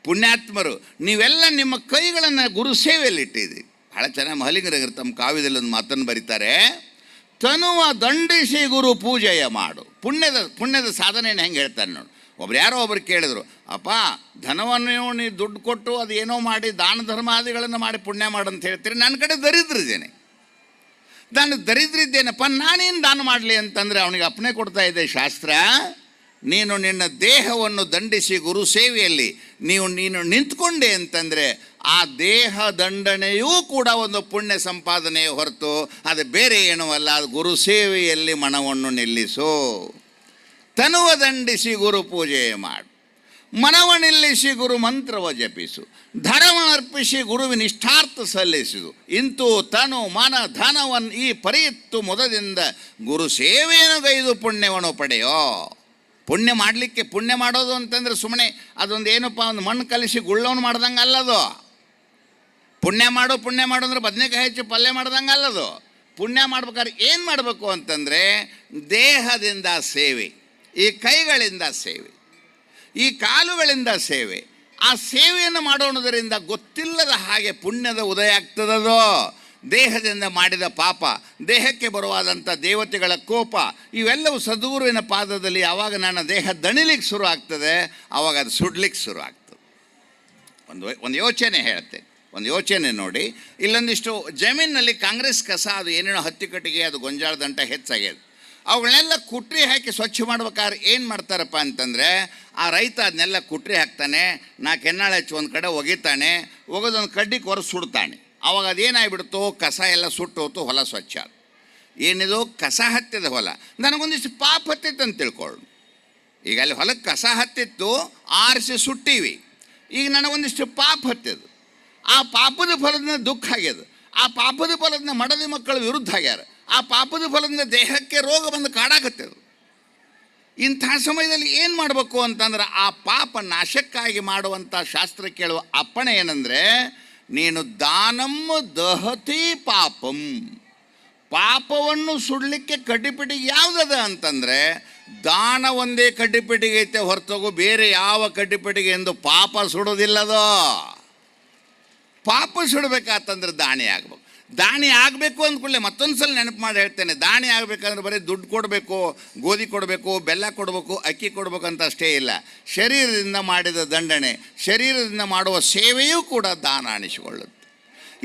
ಪುಣ್ಯಾತ್ಮರು, ನೀವೆಲ್ಲ ನಿಮ್ಮ ಕೈಗಳನ್ನು ಗುರು ಸೇವೆಯಲ್ಲಿಟ್ಟಿದ್ದೀರಿ. ಭಾಳ ಚೆನ್ನಾಗಿ ಮಹಲಿಂಗರಾಗರು ತಮ್ಮ ಕಾವ್ಯದಲ್ಲಿ ಒಂದು ಮಾತನ್ನು ಬರೀತಾರೆ, ತನುವ ದಂಡಿಸಿ ಗುರು ಪೂಜೆಯ ಮಾಡು. ಪುಣ್ಯದ ಸಾಧನೆಯನ್ನು ಹೆಂಗೆ ಹೇಳ್ತಾನೆ ನೋಡು. ಯಾರೋ ಒಬ್ರು ಕೇಳಿದ್ರು, ಅಪ್ಪ ಧನವನ್ನು ನೀವು ದುಡ್ಡು ಕೊಟ್ಟು ಅದು ಏನೋ ಮಾಡಿ ದಾನ ಧರ್ಮಾದಿಗಳನ್ನು ಮಾಡಿ ಪುಣ್ಯ ಮಾಡು ಅಂತ ಹೇಳ್ತೀರಿ. ನನ್ನ ಕಡೆ ದರಿದ್ರಿದ್ದೇನೆ, ನಾನು ದರಿದ್ರಿದ್ದೇನಪ್ಪ, ನಾನೇನು ದಾನ ಮಾಡಲಿ ಅಂತಂದರೆ ಅವನಿಗೆ ಅಪ್ಪಣೆ ಕೊಡ್ತಾ ಇದೆ ಶಾಸ್ತ್ರ. ನೀನು ನಿನ್ನ ದೇಹವನ್ನು ದಂಡಿಸಿ ಗುರು ಸೇವೆಯಲ್ಲಿ ನೀನು ನಿಂತ್ಕೊಂಡೆ ಅಂತಂದರೆ ಆ ದೇಹ ದಂಡನೆಯೂ ಕೂಡ ಒಂದು ಪುಣ್ಯ ಸಂಪಾದನೆಯ ಹೊರತು ಅದು ಬೇರೆ ಏನೂ ಅಲ್ಲ. ಅದು ಗುರು ಸೇವೆಯಲ್ಲಿ ಮನವನ್ನು ನಿಲ್ಲಿಸು. ತನುವ ದಂಡಿಸಿ ಗುರು ಪೂಜೆ ಮಾಡು, ಮನವ ನಿಲ್ಲಿಸಿ ಗುರು ಮಂತ್ರವ ಜಪಿಸು, ಧನವನ್ನರ್ಪಿಸಿ ಗುರುವಿನ ಇಷ್ಟಾರ್ಥ ಸಲ್ಲಿಸುವುದು. ಇಂತೂ ತನು ಮನ ಧನವನ್ನು ಈ ಪರಿಯಿತ್ತು ಮೊದಲಿಂದ ಗುರು ಸೇವೆಯನ್ನು ಗೈದು ಪುಣ್ಯವನ್ನು ಪಡೆಯೋ. ಪುಣ್ಯ ಮಾಡಲಿಕ್ಕೆ, ಪುಣ್ಯ ಮಾಡೋದು ಅಂತಂದರೆ ಸುಮ್ಮನೆ ಅದೊಂದು ಏನಪ್ಪ ಒಂದು ಮಣ್ಣು ಕಲಿಸಿ ಗುಳ್ಳವನು ಮಾಡ್ದಂಗೆ ಅಲ್ಲದು. ಪುಣ್ಯ ಮಾಡು ಅಂದ್ರೆ ಬದನೆಕಾಯಿ ಹೆಚ್ಚು ಪಲ್ಯ ಮಾಡ್ದಂಗೆ ಅಲ್ಲದು. ಪುಣ್ಯ ಮಾಡ್ಬೇಕಾದ್ರೆ ಏನು ಮಾಡಬೇಕು ಅಂತಂದರೆ ದೇಹದಿಂದ ಸೇವೆ, ಈ ಕೈಗಳಿಂದ ಸೇವೆ, ಈ ಕಾಲುಗಳಿಂದ ಸೇವೆ. ಆ ಸೇವೆಯನ್ನು ಮಾಡೋಣದರಿಂದ ಗೊತ್ತಿಲ್ಲದ ಹಾಗೆ ಪುಣ್ಯದ ಉದಯ ಆಗ್ತದದೋ. ದೇಹದಿಂದ ಮಾಡಿದ ಪಾಪ, ದೇಹಕ್ಕೆ ಬರುವಾದಂಥ ದೇವತೆಗಳ ಕೋಪ, ಇವೆಲ್ಲವೂ ಸದ್ಗುರುವಿನ ಪಾದದಲ್ಲಿ ಯಾವಾಗ ನನ್ನ ದೇಹ ದಣಿಲಿಕ್ಕೆ ಶುರು ಆಗ್ತದೆ, ಆವಾಗ ಅದು ಸುಡ್ಲಿಕ್ಕೆ ಶುರು ಆಗ್ತದೆ. ಒಂದು ಯೋಚನೆ ಹೇಳುತ್ತೆ, ಒಂದು ಯೋಚನೆ ನೋಡಿ. ಇಲ್ಲೊಂದಿಷ್ಟು ಜಮೀನಿನಲ್ಲಿ ಕಾಂಗ್ರೆಸ್ ಕಸ, ಅದು ಏನೇನೋ ಹತ್ತಿ ಕಟ್ಟಿಗೆ, ಅದು ಗೊಂಜಾಳ ದಂಟ ಹೆಚ್ಚಾಗ್ಯದ. ಅವುಗಳನ್ನೆಲ್ಲ ಕುಟ್ರಿ ಹಾಕಿ ಸ್ವಚ್ಛ ಮಾಡ್ಬೇಕಾದ್ರೆ ಏನು ಮಾಡ್ತಾರಪ್ಪ ಅಂತಂದರೆ, ಆ ರೈತ ಅದನ್ನೆಲ್ಲ ಕುಟ್ರಿ ಹಾಕ್ತಾನೆ, 4 ಎನ್ನಾಳು ಹೆಚ್ಚು ಒಂದು ಕಡೆ ಒಗಿತಾನೆ, ಒಗೆದೊಂದು ಕಡ್ಡಿಗೆ ಹೊರ ಸುಡ್ತಾನೆ. ಆವಾಗ ಅದೇನಾಗ್ಬಿಡ್ತು, ಕಸ ಎಲ್ಲ ಸುಟ್ಟು ಹೋತು, ಹೊಲ ಸ್ವಚ್ಛ. ಏನಿದು? ಕಸ ಹತ್ತಿದ ಹೊಲ. ನನಗೊಂದಿಷ್ಟು ಪಾಪ ಹತ್ತಿತ್ತು ಅಂತ ತಿಳ್ಕೊಳ್ಳು. ಈಗ ಅಲ್ಲಿ ಹೊಲಕ್ಕೆ ಕಸ ಹತ್ತಿತ್ತು, ಆರಿಸಿ ಸುಟ್ಟೀವಿ. ಈಗ ನನಗೊಂದಿಷ್ಟು ಪಾಪ ಹತ್ತಿದ್ದು, ಆ ಪಾಪದ ಫಲದಿಂದ ದುಃಖ ಆಗ್ಯದ, ಆ ಪಾಪದ ಫಲದಿಂದ ಮಡದಿ ಮಕ್ಕಳು ವಿರುದ್ಧ ಆಗ್ಯಾರ, ಆ ಪಾಪದ ಫಲದಿಂದ ದೇಹಕ್ಕೆ ರೋಗ ಬಂದು ಕಾಡಾಕತ್ತದು. ಇಂಥ ಸಮಯದಲ್ಲಿ ಏನು ಮಾಡಬೇಕು ಅಂತಂದ್ರೆ, ಆ ಪಾಪ ನಾಶಕ್ಕಾಗಿ ಮಾಡುವಂಥ ಶಾಸ್ತ್ರ ಕೇಳುವ ಅಪ್ಪಣೆ ಏನಂದರೆ, ನೀನು ದಾನಮ್ಮ ದಹತಿ ಪಾಪಂ. ಪಾಪವನ್ನು ಸುಡಲಿಕ್ಕೆ ಕಡ್ಡಿಪಿಟಿಗೆ ಯಾವುದದ ಅಂತಂದರೆ ದಾನ ಒಂದೇ ಕಡ್ಡಿಪಿಟಿಗೆ ಐತೆ ಹೊರತುಗು ಬೇರೆ ಯಾವ ಕಡ್ಡಿಪಿಟಿಗೆ ಎಂದು ಪಾಪ ಸುಡೋದಿಲ್ಲದೋ. ಪಾಪ ಸುಡಬೇಕಾತಂದ್ರೆ ದಾನಿ ಆಗಬೇಕು. ದಾನಿ ಆಗಬೇಕು ಅಂದ್ಕೊಳ್ಳೆ ಮತ್ತೊಂದು ಸಲ ನೆನಪು ಮಾಡಿ ಹೇಳ್ತೇನೆ, ದಾನಿ ಆಗಬೇಕಂದ್ರೆ ಬರೀ ದುಡ್ಡು ಕೊಡಬೇಕು, ಗೋಧಿ ಕೊಡಬೇಕು, ಬೆಲ್ಲ ಕೊಡಬೇಕು, ಅಕ್ಕಿ ಕೊಡಬೇಕು ಅಂತ ಅಷ್ಟೇ ಇಲ್ಲ. ಶರೀರದಿಂದ ಮಾಡಿದ ದಂಡನೆ, ಶರೀರದಿಂದ ಮಾಡುವ ಸೇವೆಯೂ ಕೂಡ ದಾನ ಅನಿಸಿಕೊಳ್ಳುತ್ತೆ.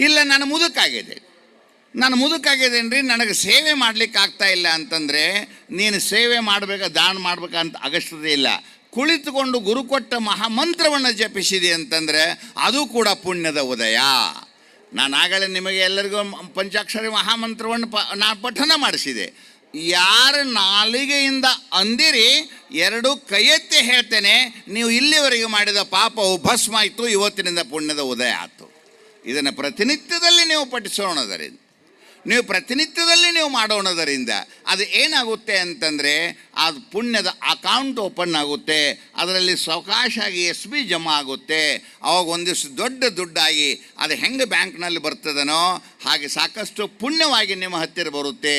ಇಲ್ಲ ನಾನು ಮುದುಕಾಗಿದ್ದೇನೆ ರೀ, ನನಗೆ ಸೇವೆ ಮಾಡಲಿಕ್ಕೆ ಆಗ್ತಾ ಇಲ್ಲ ಅಂತಂದರೆ ನೀನು ಸೇವೆ ದಾನ ಮಾಡ್ಬೇಕಂತ ಅಗತ್ಯತೆ ಇಲ್ಲ. ಕುಳಿತುಕೊಂಡು ಗುರು ಕೊಟ್ಟ ಮಹಾಮಂತ್ರವನ್ನು ಜಪಿಸಿದೆ ಅಂತಂದರೆ ಅದು ಕೂಡ ಪುಣ್ಯದ ಉದಯ. ನಾನು ಆಗಲೇ ನಿಮಗೆ ಎಲ್ಲರಿಗೂ ಪಂಚಾಕ್ಷರಿ ಮಹಾಮಂತ್ರವನ್ನು ನಾನು ಪಠನ ಮಾಡಿಸಿದೆ. ಯಾರ ನಾಲಿಗೆಯಿಂದ ಅಂದಿರಿ 2 ಕೈ ಎತ್ತಿ ಹೇಳ್ತೇನೆ, ನೀವು ಇಲ್ಲಿವರೆಗೆ ಮಾಡಿದ ಪಾಪವು ಭಸ್ಮ ಆಯಿತು, ಇವತ್ತಿನಿಂದ ಪುಣ್ಯದ ಉದಯ ಆಯಿತು. ಇದನ್ನು ಪ್ರತಿನಿತ್ಯದಲ್ಲಿ ನೀವು ಪಠಿಸೋಣದರಿಂದ, ನೀವು ಪ್ರತಿನಿತ್ಯದಲ್ಲಿ ನೀವು ಮಾಡೋಣದರಿಂದ ಅದು ಏನಾಗುತ್ತೆ ಅಂತಂದರೆ ಅದು ಪುಣ್ಯದ ಅಕೌಂಟ್ ಓಪನ್ ಆಗುತ್ತೆ. ಅದರಲ್ಲಿ ಸಾವಕಾಶಾಗಿ SB ಜಮಾ ಆಗುತ್ತೆ. ಅವಾಗ ಒಂದಿಷ್ಟು ದೊಡ್ಡ ದುಡ್ಡಾಗಿ ಅದು ಹೆಂಗೆ ಬ್ಯಾಂಕ್ನಲ್ಲಿ ಬರ್ತದನೋ ಹಾಗೆ ಸಾಕಷ್ಟು ಪುಣ್ಯವಾಗಿ ನಿಮ್ಮ ಹತ್ತಿರ ಬರುತ್ತೆ.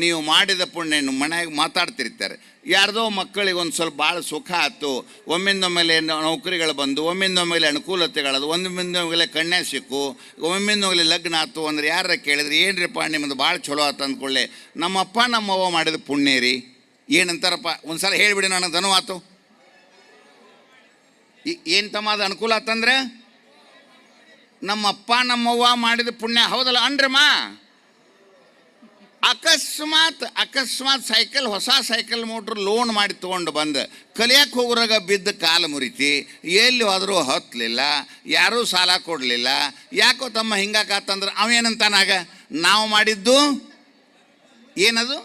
ನೀವು ಮಾಡಿದ ಪುಣ್ಯ ಮನೆಯಾಗ ಮಾತಾಡ್ತಿರ್ತಾರೆ. ಯಾರ್ದೋ ಮಕ್ಕಳಿಗೆ ಒಂದು ಸ್ವಲ್ಪ ಭಾಳ ಸುಖ ಆಯ್ತು, ಒಮ್ಮಿಂದೊಮ್ಮೆಲೆ ನೌಕರಿಗಳು ಬಂದು, ಒಮ್ಮಿಂದೊಮ್ಮೆಲೆ ಅನುಕೂಲತೆಗಳದು, ಒಮ್ಮಿಂದೊಮ್ಮೆಲೆ ಕನ್ಯಾ ಸಿಕ್ಕು, ಒಮ್ಮಿಂದೊಮ್ಮೆಲೆ ಲಗ್ನ ಆಯ್ತು ಅಂದ್ರೆ ಯಾರ ಕೇಳಿದ್ರೆ ಏನ್ರಿಪ್ಪ ನಿಮ್ಮದು ಭಾಳ ಚಲೋ ಆಯ್ತು ಅಂದ್ಕೊಳ್ಳೆ, ನಮ್ಮಪ್ಪ ನಮ್ಮವ್ವ ಮಾಡಿದ ಪುಣ್ಯ ರೀ. ಏನಂತಾರಪ್ಪ ಒಂದು ಸಲ ಹೇಳಿಬಿಡಿ, ನನಗೆ ಧನು ಆಯ್ತು. ಏನು ತಮ್ಮ ಅದು ಅನುಕೂಲ ಆತಂದ್ರೆ ನಮ್ಮಪ್ಪ ನಮ್ಮವ್ವ ಮಾಡಿದ ಪುಣ್ಯ ಹೌದಲ್ಲ ಅನ್ರಮ್ಮ. ಅಕಸ್ಮಾತ್ ಸೈಕಲ್, ಹೊಸ ಸೈಕಲ್ ಮೋಟ್ರ್ ಲೋನ್ ಮಾಡಿ ತೊಗೊಂಡು ಬಂದು ಕಲಿಯಕ್ಕೆ ಹೋಗೋರಾಗ ಬಿದ್ದು ಕಾಲು ಮುರಿತಿ, ಎಲ್ಲಿ ಹೋದರೂ ಹತ್ತಲಿಲ್ಲ, ಯಾರೂ ಸಾಲ ಕೊಡಲಿಲ್ಲ. ಯಾಕೋ ತಮ್ಮ ಹಿಂಗಾಕತ್ತಂದ್ರೆ ಅವೇನಂತಾನಾಗ, ನಾವು ಮಾಡಿದ್ದು ಏನದು,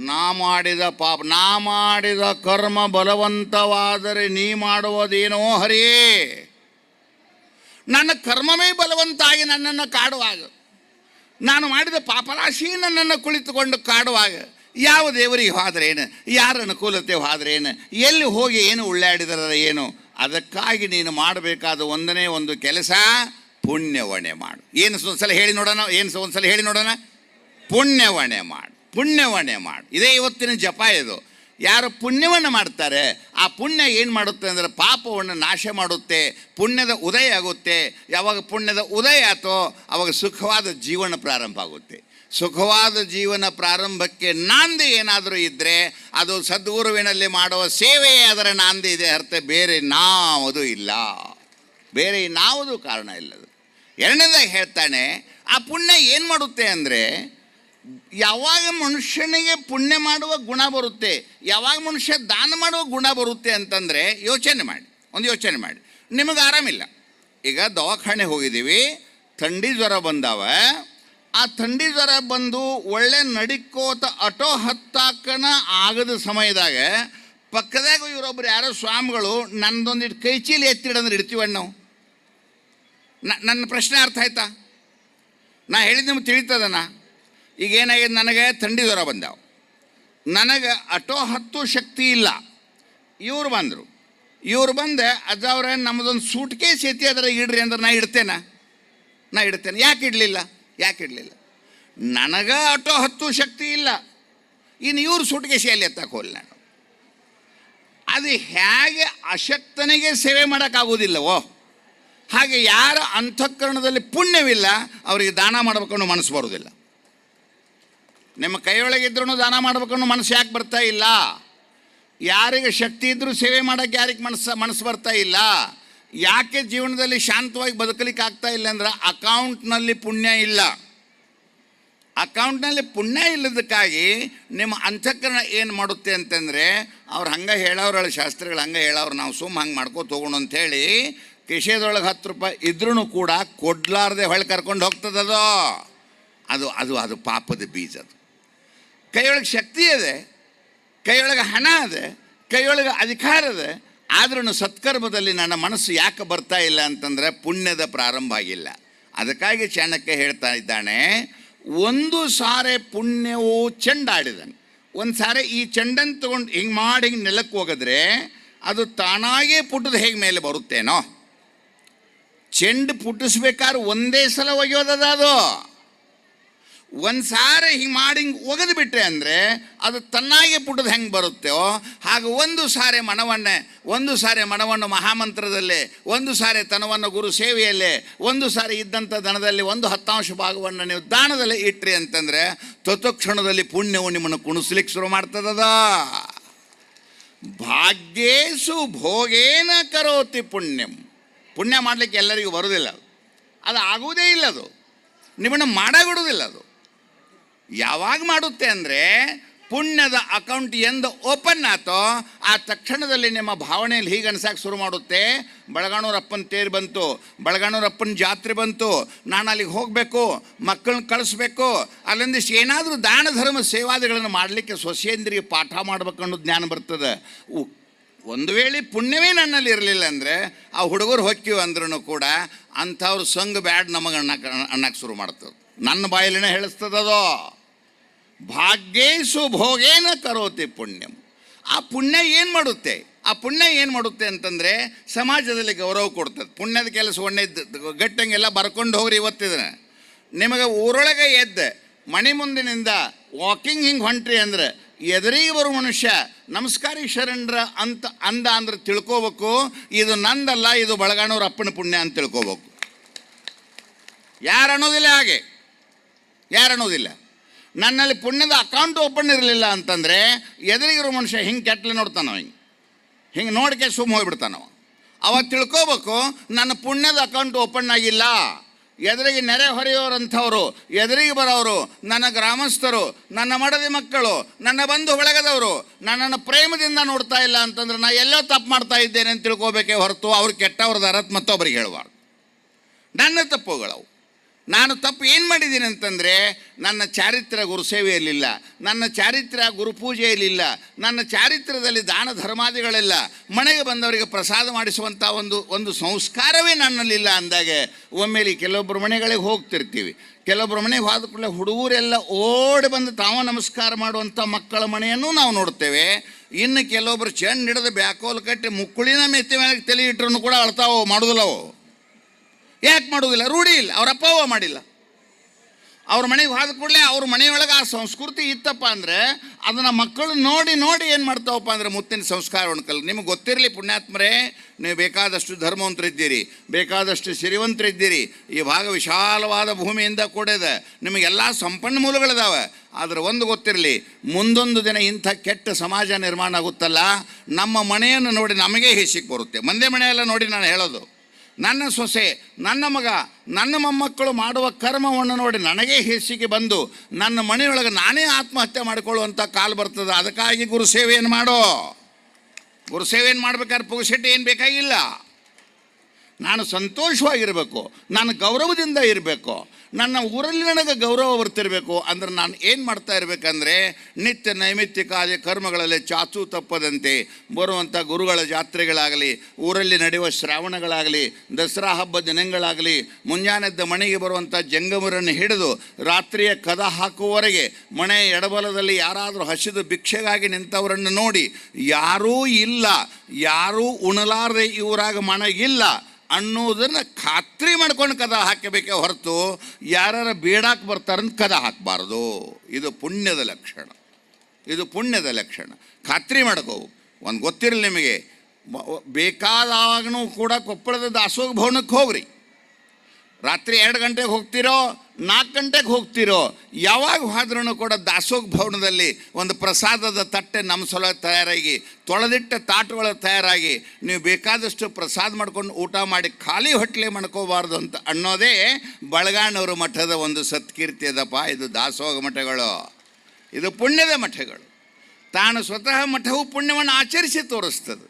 ನಾ ಮಾಡಿದ ಪಾಪ, ನಾ ಮಾಡಿದ ಕರ್ಮ ಬಲವಂತವಾದರೆ ನೀ ಮಾಡುವುದೇನೋ ಹರಿಯೇ. ನನ್ನ ಕರ್ಮವೇ ಬಲವಂತ ಆಗಿ ನನ್ನನ್ನು ಕಾಡುವಾಗ, ನಾನು ಮಾಡಿದ ಪಾಪರಾಶಿ ನನ್ನನ್ನು ಕುಳಿತುಕೊಂಡು ಕಾಡುವಾಗ ಯಾವ ದೇವರಿಗೆ ಹೋದ್ರೇನು, ಯಾರ ಅನುಕೂಲತೆ ಹೋದ್ರೇನು, ಎಲ್ಲಿ ಹೋಗಿ ಏನು ಉಳ್ಳಾಡಿದರ ಏನು. ಅದಕ್ಕಾಗಿ ನೀನು ಮಾಡಬೇಕಾದ ಒಂದನೇ ಒಂದು ಕೆಲಸ ಪುಣ್ಯವಣೆ ಮಾಡು. ಏನು ಒಂದ್ಸಲ ಹೇಳಿ ನೋಡೋಣ, ಏನು ಒಂದ್ಸಲ ಹೇಳಿ ನೋಡೋಣ, ಪುಣ್ಯವಣೆ ಮಾಡು, ಪುಣ್ಯವಣೆ ಮಾಡು. ಇದೇ ಇವತ್ತಿನ ಜಪ ಇದು. ಯಾರು ಪುಣ್ಯವನ್ನು ಮಾಡ್ತಾರೆ ಆ ಪುಣ್ಯ ಏನು ಮಾಡುತ್ತೆ ಅಂದರೆ ಪಾಪವನ್ನು ನಾಶ ಮಾಡುತ್ತೆ, ಪುಣ್ಯದ ಉದಯ ಆಗುತ್ತೆ. ಯಾವಾಗ ಪುಣ್ಯದ ಉದಯ ಆತೋ ಆವಾಗ ಸುಖವಾದ ಜೀವನ ಪ್ರಾರಂಭ ಆಗುತ್ತೆ. ಸುಖವಾದ ಜೀವನ ಪ್ರಾರಂಭಕ್ಕೆ ನಾಂದಿ ಏನಾದರೂ ಇದ್ದರೆ ಅದು ಸದ್ಗುರುವಿನಲ್ಲಿ ಮಾಡುವ ಸೇವೆಯೇ ಅದರ ನಾಂದಿ ಇದೆ ಹೊರತು ಬೇರೆ ನಾವುದು ಇಲ್ಲ, ಬೇರೆ ನಾವುದು ಕಾರಣ ಇಲ್ಲದು. ಎರಡನೇದಾಗಿ ಹೇಳ್ತಾನೆ, ಆ ಪುಣ್ಯ ಏನು ಮಾಡುತ್ತೆ ಅಂದರೆ ಯಾವಾಗ ಮನುಷ್ಯನಿಗೆ ಪುಣ್ಯ ಮಾಡುವ ಗುಣ ಬರುತ್ತೆ, ಯಾವಾಗ ಮನುಷ್ಯ ದಾನ ಮಾಡುವ ಗುಣ ಬರುತ್ತೆ ಅಂತಂದರೆ ಯೋಚನೆ ಮಾಡಿ, ಒಂದು ಯೋಚನೆ ಮಾಡಿ. ನಿಮಗೆ ಆರಾಮಿಲ್ಲ, ಈಗ ದವಾಖಾನೆ ಹೋಗಿದ್ದೀವಿ, ಥಂಡಿ ಜ್ವರ ಬಂದಾವ. ಆ ಥಂಡಿ ಜ್ವರ ಬಂದು ಒಳ್ಳೆ ನಡಿಕೋತ ಆಟೋ ಹತ್ತಾಕನ ಆಗದ ಸಮಯದಾಗ ಪಕ್ಕದಾಗ ಇವರೊಬ್ರು ಯಾರೋ ಸ್ವಾಮಿಗಳು ನನ್ನದೊಂದಿಟ್ಟು ಕೈ ಚೀಲ ಎತ್ತಿಡಂದ್ರೆ ಇಡ್ತೀವಣ್ಣ ನಾವು. ನನ್ನ ಪ್ರಶ್ನೆ ಅರ್ಥ ಆಯ್ತಾ? ನಾ ಹೇಳಿದ್ದು ನಿಮ್ಗೆ ತಿಳಿತದನ. ಈಗ ಏನಾಗಿದೆ, ನನಗೆ ಥಂಡಿ ಜ್ವರ ಬಂದಾವ, ನನಗೆ ಆಟೋ ಹತ್ತೋ ಶಕ್ತಿ ಇಲ್ಲ. ಇವ್ರು ಬಂದರು, ಇವ್ರು ಬಂದೆ ಅಜ್ಜವ್ರೆ ನಮ್ಮದೊಂದು ಸೂಟ್ ಕೇಸ್ ಐತಿ ಅದ್ರಾಗ ಇಡ್ರಿ ಅಂದ್ರೆ ನಾ ಇಡ್ತೇನೆ. ಯಾಕೆ ಇಡಲಿಲ್ಲ? ನನಗೆ ಆಟೋ ಹತ್ತೋ ಶಕ್ತಿ ಇಲ್ಲ, ಇನ್ನು ಇವ್ರು ಸೂಟ್ ಕೇಸ್ ಎಲ್ಲಿ ಎತ್ತಕ್ಕೆ ಹೋಗಲ್ಲ ನಾನು. ಅದು ಹೇಗೆ ಅಶಕ್ತನಿಗೆ ಸೇವೆ ಮಾಡೋಕ್ಕಾಗೋದಿಲ್ಲವೋ ಹಾಗೆ ಯಾರ ಅಂತಃಕರಣದಲ್ಲಿ ಪುಣ್ಯವಿಲ್ಲ ಅವರಿಗೆ ದಾನ ಮಾಡಬೇಕನ್ನೋ ಮನಸ್ಸು ಬರೋದಿಲ್ಲ. ನಿಮ್ಮ ಕೈಯೊಳಗಿದ್ರೂ ದಾನ ಮಾಡ್ಬೇಕನ್ನೋ ಮನಸ್ಸು ಯಾಕೆ ಬರ್ತಾ ಇಲ್ಲ? ಯಾರಿಗೆ ಶಕ್ತಿ ಇದ್ದರೂ ಸೇವೆ ಮಾಡೋಕ್ಕೆ ಯಾರಿಗೆ ಮನಸ್ಸು ಬರ್ತಾ ಇಲ್ಲ? ಯಾಕೆ ಜೀವನದಲ್ಲಿ ಶಾಂತವಾಗಿ ಬದುಕಲಿಕ್ಕೆ ಆಗ್ತಾ ಇಲ್ಲ ಅಂದ್ರೆ ಅಕೌಂಟ್ನಲ್ಲಿ ಪುಣ್ಯ ಇಲ್ಲ. ಅಕೌಂಟ್ನಲ್ಲಿ ಪುಣ್ಯ ಇಲ್ಲದಕ್ಕಾಗಿ ನಿಮ್ಮ ಅಂತಃಕರಣ ಏನು ಮಾಡುತ್ತೆ ಅಂತಂದರೆ ಅವ್ರು ಹಂಗೆ ಹೇಳೋರು, ಶಾಸ್ತ್ರಗಳು ಹಂಗೆ ಹೇಳೋರು, ನಾವು ಹಂಗೆ ಮಾಡ್ಕೋತ ಹೋಗೋಣ ಅಂಥೇಳಿ ಕಿಶೆದೊಳಗೆ 10 ರೂಪಾಯಿ ಇದ್ರೂ ಕೂಡ ಕೊಡ್ಲಾರ್ದೆ ಹೊಳೆ ಕರ್ಕೊಂಡು ಹೋಗ್ತದದು. ಅದು ಪಾಪದ ಬೀಜ. ಅದು ಕೈಯೊಳಗೆ ಶಕ್ತಿ ಇದೆ, ಕೈಯೊಳಗೆ ಹಣ ಇದೆ, ಕೈಯೊಳಗೆ ಅಧಿಕಾರ ಇದೆ, ಆದ್ರೂ ಸತ್ಕರ್ಮದಲ್ಲಿ ನನ್ನ ಮನಸ್ಸು ಯಾಕೆ ಬರ್ತಾ ಇಲ್ಲ ಅಂತಂದರೆ ಪುಣ್ಯದ ಪ್ರಾರಂಭ ಆಗಿಲ್ಲ. ಅದಕ್ಕಾಗಿ ಚಾಣಕ್ಯ ಹೇಳ್ತಾ ಇದ್ದಾನೆ, ಒಂದು ಸಾರೆ ಪುಣ್ಯವು ಚೆಂಡಾಡಿದನು. ಒಂದು ಸಾರೆ ಈ ಚೆಂಡನ್ನು ತೊಗೊಂಡು ಹಿಂಗೆ ಮಾಡಿ ಹಿಂಗೆ ನೆಲಕ್ಕೆ ಹೋಗಿದ್ರೆ ಅದು ತಾನಾಗೇ ಪುಟ್ಟದ ಹೇಗೆ ಮೇಲೆ ಬರುತ್ತೇನೋ. ಚೆಂಡು ಪುಟ್ಟಿಸ್ಬೇಕಾದ್ರೆ ಒಂದೇ ಸಲ ಒಗೆಯೋದದ. ಅದು ಒಂದು ಸಾರಿ ಹಿಂಗೆ ಮಾಡಿ ಹಿಂಗೆ ಒಗೆದು ಬಿಟ್ಟೆ ಅಂದರೆ ಅದು ತನ್ನಾಗೆ ಪುಟ್ಟದ ಹೆಂಗೆ ಬರುತ್ತೋ ಹಾಗೆ ಒಂದು ಸಾರಿ ಮನವನ್ನು ಮಹಾಮಂತ್ರದಲ್ಲೇ, ಒಂದು ಸಾರಿ ತನವನ್ನು ಗುರು ಸೇವೆಯಲ್ಲೇ, ಒಂದು ಸಾರಿ ಇದ್ದಂಥ ದನದಲ್ಲಿ 1/10 ಭಾಗವನ್ನು ನೀವು ದಾನದಲ್ಲಿ ಇಟ್ರಿ ಅಂತಂದರೆ ತತ್ಕ್ಷಣದಲ್ಲಿ ಪುಣ್ಯವು ನಿಮ್ಮನ್ನು ಕುಣಿಸ್ಲಿಕ್ಕೆ ಶುರು ಮಾಡ್ತದದ. ಭಾಗ್ಯೇಸು ಭೋಗೇನ ಕರೋತಿ ಪುಣ್ಯಂ. ಪುಣ್ಯ ಮಾಡಲಿಕ್ಕೆ ಎಲ್ಲರಿಗೂ ಬರೋದಿಲ್ಲ, ಅದು ಆಗುವುದೇ ಇಲ್ಲ, ಅದು ನಿಮ್ಮನ್ನು ಮಾಡಬಿಡುವುದಿಲ್ಲ. ಅದು ಯಾವಾಗ ಮಾಡುತ್ತೆ ಅಂದರೆ ಪುಣ್ಯದ ಅಕೌಂಟ್ ಎಂದು ಓಪನ್ ಆತೋ ಆ ತಕ್ಷಣದಲ್ಲಿ ನಿಮ್ಮ ಭಾವನೆಯಲ್ಲಿ ಹೀಗೆ ಅನ್ಸಕ್ಕೆ ಶುರು ಮಾಡುತ್ತೆ, ಬಳಗಾಣೂರಪ್ಪನ ತೇರು ಬಂತು, ಬಳಗಾಣೂರಪ್ಪನ ಜಾತ್ರೆ ಬಂತು, ನಾನು ಅಲ್ಲಿಗೆ ಹೋಗಬೇಕು, ಮಕ್ಕಳನ್ನ ಕಳಿಸ್ಬೇಕು, ಅಲ್ಲೊಂದಿಷ್ಟು ಏನಾದರೂ ದಾನ ಧರ್ಮ ಸೇವಾದಿಗಳನ್ನು ಮಾಡಲಿಕ್ಕೆ ಸೊಸೆಯಂದ್ರಿಗೆ ಪಾಠ ಮಾಡ್ಬೇಕು ಅನ್ನೋ ಜ್ಞಾನ ಬರ್ತದೆ. ಒಂದು ವೇಳೆ ಪುಣ್ಯವೇ ನನ್ನಲ್ಲಿ ಇರಲಿಲ್ಲ ಅಂದರೆ ಆ ಹುಡುಗರು ಹೊಕ್ಕಿವು ಅಂದ್ರೂ ಕೂಡ ಅಂಥವ್ರು ಸಂಘ ಬ್ಯಾಡ್ ನಮಗೆ ಅನ್ನಕ್ಕೆ ಶುರು ಮಾಡ್ತದೆ. ನನ್ನ ಬಾಯಲ್ಲಿನೇ ಹೇಳಿಸ್ತದೋ ಭಾಗ್ಯೇಶು ಭೋಗೇನ ಕರೋತಿ ಪುಣ್ಯಂ. ಆ ಪುಣ್ಯ ಏನು ಮಾಡುತ್ತೆ? ಆ ಪುಣ್ಯ ಏನು ಮಾಡುತ್ತೆ ಅಂತಂದರೆ ಸಮಾಜದಲ್ಲಿ ಗೌರವ ಕೊಡ್ತದೆ. ಪುಣ್ಯದ ಕೆಲಸ ಒಣ್ಣೆ ಗಟ್ಟಂಗೆಲ್ಲ ಬರ್ಕೊಂಡು ಹೋಗ್ರಿ. ಇವತ್ತಿದ್ರೆ ನಿಮಗೆ ಊರೊಳಗೆ ಎದ್ದು ಮನೆ ಮುಂದಿನಿಂದ ವಾಕಿಂಗ್ ಹಿಂಗೆ ಹೊಂಟ್ರಿ ಅಂದ್ರೆ ಎದುರಿಗೆ ಬರೋ ಮನುಷ್ಯ ನಮಸ್ಕಾರಿ ಶರಣರ ಅಂತ ಅಂದ ಅಂದ್ರೆ ತಿಳ್ಕೋಬೇಕು, ಇದು ನಂದಲ್ಲ, ಇದು ಬಳಗಾಣೂರ ಅಪ್ಪನ ಪುಣ್ಯ ಅಂತ ತಿಳ್ಕೋಬೇಕು. ಯಾರು ಅನ್ನೋದಿಲ್ಲ, ಹಾಗೆ ಯಾರು ಅನ್ನೋದಿಲ್ಲ. ನನ್ನಲ್ಲಿ ಪುಣ್ಯದ ಅಕೌಂಟ್ ಓಪನ್ ಇರಲಿಲ್ಲ ಅಂತಂದರೆ ಎದುರಿಗಿರೋ ಮನುಷ್ಯ ಹಿಂಗೆ ಕೆಟ್ಟಲೆ ನೋಡ್ತಾನವ, ಹಿಂಗೆ ನೋಡಿಕೆ ಸುಮ್ಮ ಹೋಗ್ಬಿಡ್ತಾನವ. ಅವಾಗ ತಿಳ್ಕೋಬೇಕು ನನ್ನ ಪುಣ್ಯದ ಅಕೌಂಟ್ ಓಪನ್ ಆಗಿಲ್ಲ. ಎದುರಿಗೆ ನೆರೆ ಹೊರೆಯೋರಂಥವ್ರು, ಎದುರಿಗೆ ಬರೋರು, ನನ್ನ ಗ್ರಾಮಸ್ಥರು, ನನ್ನ ಮಡದಿ ಮಕ್ಕಳು, ನನ್ನ ಬಂಧು ಬಳಗದವರು ನನ್ನನ್ನು ಪ್ರೇಮದಿಂದ ನೋಡ್ತಾ ಇಲ್ಲ ಅಂತಂದ್ರೆ ನಾ ಎಲ್ಲೋ ತಪ್ಪು ಮಾಡ್ತಾ ಇದ್ದೇನೆ ಅಂತ ತಿಳ್ಕೋಬೇಕೇ ಹೊರತು ಅವ್ರು ಕೆಟ್ಟವ್ರದಾರ ಮತ್ತೊಬ್ಬರಿಗೆ ಹೇಳಬಾರ್ದು. ನನ್ನ ತಪ್ಪುಗಳವು. ನಾನು ತಪ್ಪು ಏನು ಮಾಡಿದ್ದೀನಿ ಅಂತಂದರೆ ನನ್ನ ಚಾರಿತ್ರ್ಯ ಗುರುಸೇವೆಯಲ್ಲಿಲ್ಲ, ನನ್ನ ಚಾರಿತ್ರ್ಯ ಗುರುಪೂಜೆಯಲ್ಲಿಲ್ಲ, ನನ್ನ ಚಾರಿತ್ರ್ಯದಲ್ಲಿ ದಾನ ಧರ್ಮಾದಿಗಳೆಲ್ಲ, ಮನೆಗೆ ಬಂದವರಿಗೆ ಪ್ರಸಾದ ಮಾಡಿಸುವಂಥ ಒಂದು ಸಂಸ್ಕಾರವೇ ನನ್ನಲ್ಲಿಲ್ಲ ಅಂದಾಗ ಒಮ್ಮೆಲೆ ಕೆಲವೊಬ್ಬರು ಮನೆಗಳಿಗೆ ಹೋಗ್ತಿರ್ತೀವಿ. ಕೆಲವೊಬ್ಬರು ಮನೆಗೆ ಹೋದ ಕೂಡಲೇ ಹುಡುಗರೆಲ್ಲ ಓಡಿ ಬಂದು ತಾವು ನಮಸ್ಕಾರ ಮಾಡುವಂಥ ಮಕ್ಕಳ ಮನೆಯನ್ನು ನಾವು ನೋಡ್ತೇವೆ. ಇನ್ನು ಕೆಲವೊಬ್ಬರು ಚೆಂಡು ಹಿಡಿದು ಬ್ಯಾಕೋಲು ಕಟ್ಟಿ ಮುಕ್ಕುಳಿನ ಮೆತ್ತಿ ಮೇಲೆ ತಲೆ ಇಟ್ಟರು ಕೂಡ ಅಳ್ತಾವೋ, ಮಾಡೋದಿಲ್ಲವೋ. ಯಾಕೆ ಮಾಡೋದಿಲ್ಲ? ರೂಢಿ ಇಲ್ಲ, ಅವರಪ್ಪ ಅವ್ವ ಮಾಡಿಲ್ಲ. ಅವ್ರ ಮನೆಗೆ ಹೋದ ಕೂಡಲೇ ಅವ್ರ ಮನೆಯೊಳಗೆ ಆ ಸಂಸ್ಕೃತಿ ಇತ್ತಪ್ಪ ಅಂದರೆ ಅದನ್ನು ಮಕ್ಕಳು ನೋಡಿ ನೋಡಿ ಏನು ಮಾಡ್ತಾವಪ್ಪ ಅಂದರೆ ಮುತ್ತಿನ ಸಂಸ್ಕಾರವನ್ನು ಕಲ್. ನಿಮಗೆ ಗೊತ್ತಿರಲಿ ಪುಣ್ಯಾತ್ಮರೇ, ನೀವು ಬೇಕಾದಷ್ಟು ಧರ್ಮವಂತರಿದ್ದೀರಿ, ಬೇಕಾದಷ್ಟು ಸಿರಿವಂತರಿದ್ದೀರಿ, ಈ ಭಾಗ ವಿಶಾಲವಾದ ಭೂಮಿಯಿಂದ ಕೂಡಿದೆ, ನಿಮಗೆಲ್ಲ ಸಂಪನ್ಮೂಲಗಳಿದ್ದಾವೆ. ಆದರೆ ಒಂದು ಗೊತ್ತಿರಲಿ, ಮುಂದೊಂದು ದಿನ ಇಂಥ ಕೆಟ್ಟ ಸಮಾಜ ನಿರ್ಮಾಣ ಆಗುತ್ತಲ್ಲ, ನಮ್ಮ ಮನೆಯನ್ನು ನೋಡಿ ನಮಗೇ ಹೇಸಿಗೆ ಬರುತ್ತೆ. ಮಂದೆ ಮನೆಯೆಲ್ಲ ನೋಡಿ ನಾನು ಹೇಳೋದು, ನನ್ನ ಸೊಸೆ, ನನ್ನ ಮಗ, ನನ್ನ ಮೊಮ್ಮಕ್ಕಳು ಮಾಡುವ ಕರ್ಮವನ್ನು ನೋಡಿ ನನಗೇ ಹೇಸಿಗೆ ಬಂದು ನನ್ನ ಮನೆಯೊಳಗೆ ನಾನೇ ಆತ್ಮಹತ್ಯೆ ಮಾಡಿಕೊಳ್ಳುವಂಥ ಕಾಲ ಬರ್ತದೆ. ಅದಕ್ಕಾಗಿ ಗುರುಸೇವೆಯನ್ನು ಮಾಡೋ. ಗುರುಸೇವೆಯನ್ನು ಮಾಡ್ಬೇಕಾದ್ರೆ ಪುಗುಸೆಟ್ಟು ಏನು ಬೇಕಾಗಿಲ್ಲ. ನಾನು ಸಂತೋಷವಾಗಿರಬೇಕು, ನಾನು ಗೌರವದಿಂದ ಇರಬೇಕು, ನನ್ನ ಊರಲ್ಲಿ ನನಗೆ ಗೌರವ ಬರ್ತಿರಬೇಕು. ಅಂದ್ರೆ ನಾನು ಏನು ಮಾಡ್ತಾ ಇರಬೇಕಂದ್ರೆ ನಿತ್ಯ ನೈಮಿತ್ತಿಕಾದಿ ಕರ್ಮಗಳಲ್ಲಿ ಚಾಚು ತಪ್ಪದಂತೆ ಬರುವಂಥ ಗುರುಗಳ ಜಾತ್ರೆಗಳಾಗಲಿ, ಊರಲ್ಲಿ ನಡೆಯುವ ಶ್ರಾವಣಗಳಾಗಲಿ, ದಸರಾ ಹಬ್ಬ ದಿನಗಳಾಗಲಿ, ಮುಂಜಾನೆದ್ದ ಮನೆಗೆ ಬರುವಂಥ ಜಂಗಮರನ್ನು ಹಿಡಿದು ರಾತ್ರಿಯ ಕದ ಹಾಕುವವರೆಗೆ ಮನೆಯ ಎಡಬಲದಲ್ಲಿ ಯಾರಾದರೂ ಹಸಿದು ಭಿಕ್ಷೆಗಾಗಿ ನಿಂತವರನ್ನು ನೋಡಿ ಯಾರೂ ಇಲ್ಲ, ಯಾರೂ ಉಣಲಾರದೆ ಇವರಾಗ ಮನೆಗಿಲ್ಲ ಅನ್ನೋದನ್ನು ಖಾತ್ರಿ ಮಾಡ್ಕೊಂಡು ಕದ ಹಾಕಬೇಕೇ ಹೊರತು ಯಾರು ಬೇಡಾಕೆ ಬರ್ತಾರಂತ ಕದ ಹಾಕಬಾರ್ದು. ಇದು ಪುಣ್ಯದ ಲಕ್ಷಣ, ಇದು ಪುಣ್ಯದ ಲಕ್ಷಣ. ಖಾತ್ರಿ ಮಾಡ್ಕೋ. ಒಂದು ಗೊತ್ತಿರಲಿ ನಿಮಗೆ, ಬೇಕಾದಾಗನೂ ಕೂಡ ಕೊಪ್ಪಳದ ದಾಸೋಗ ಭವನಕ್ಕೆ ಹೋಗ್ರಿ. ರಾತ್ರಿ 2 ಗಂಟೆಗೆ ಹೋಗ್ತಿರೋ 4 ಗಂಟೆಗೆ ಹೋಗ್ತಿರೋ, ಯಾವಾಗ ಹೋದ್ರೂ ಕೂಡ ದಾಸೋಗ ಭವನದಲ್ಲಿ ಒಂದು ಪ್ರಸಾದದ ತಟ್ಟೆ ನಮ್ಮ ಸಲ ತಯಾರಾಗಿ, ತೊಳೆದಿಟ್ಟ ತಾಟುಗಳ ತಯಾರಾಗಿ, ನೀವು ಬೇಕಾದಷ್ಟು ಪ್ರಸಾದ ಮಾಡ್ಕೊಂಡು ಊಟ ಮಾಡಿ ಖಾಲಿ ಹೊಟ್ಟಲೆ ಮಾಡ್ಕೋಬಾರ್ದು ಅಂತ ಅನ್ನೋದೇ ಬಳಗಾಣೂರು ಮಠದ ಒಂದು ಸತ್ಕೀರ್ತಿ ಅದಪ್ಪ. ಇದು ದಾಸೋಗ ಮಠಗಳು, ಇದು ಪುಣ್ಯದ ಮಠಗಳು. ತಾನು ಸ್ವತಃ ಮಠವು ಪುಣ್ಯವನ್ನು ಆಚರಿಸಿ ತೋರಿಸ್ತದೆ,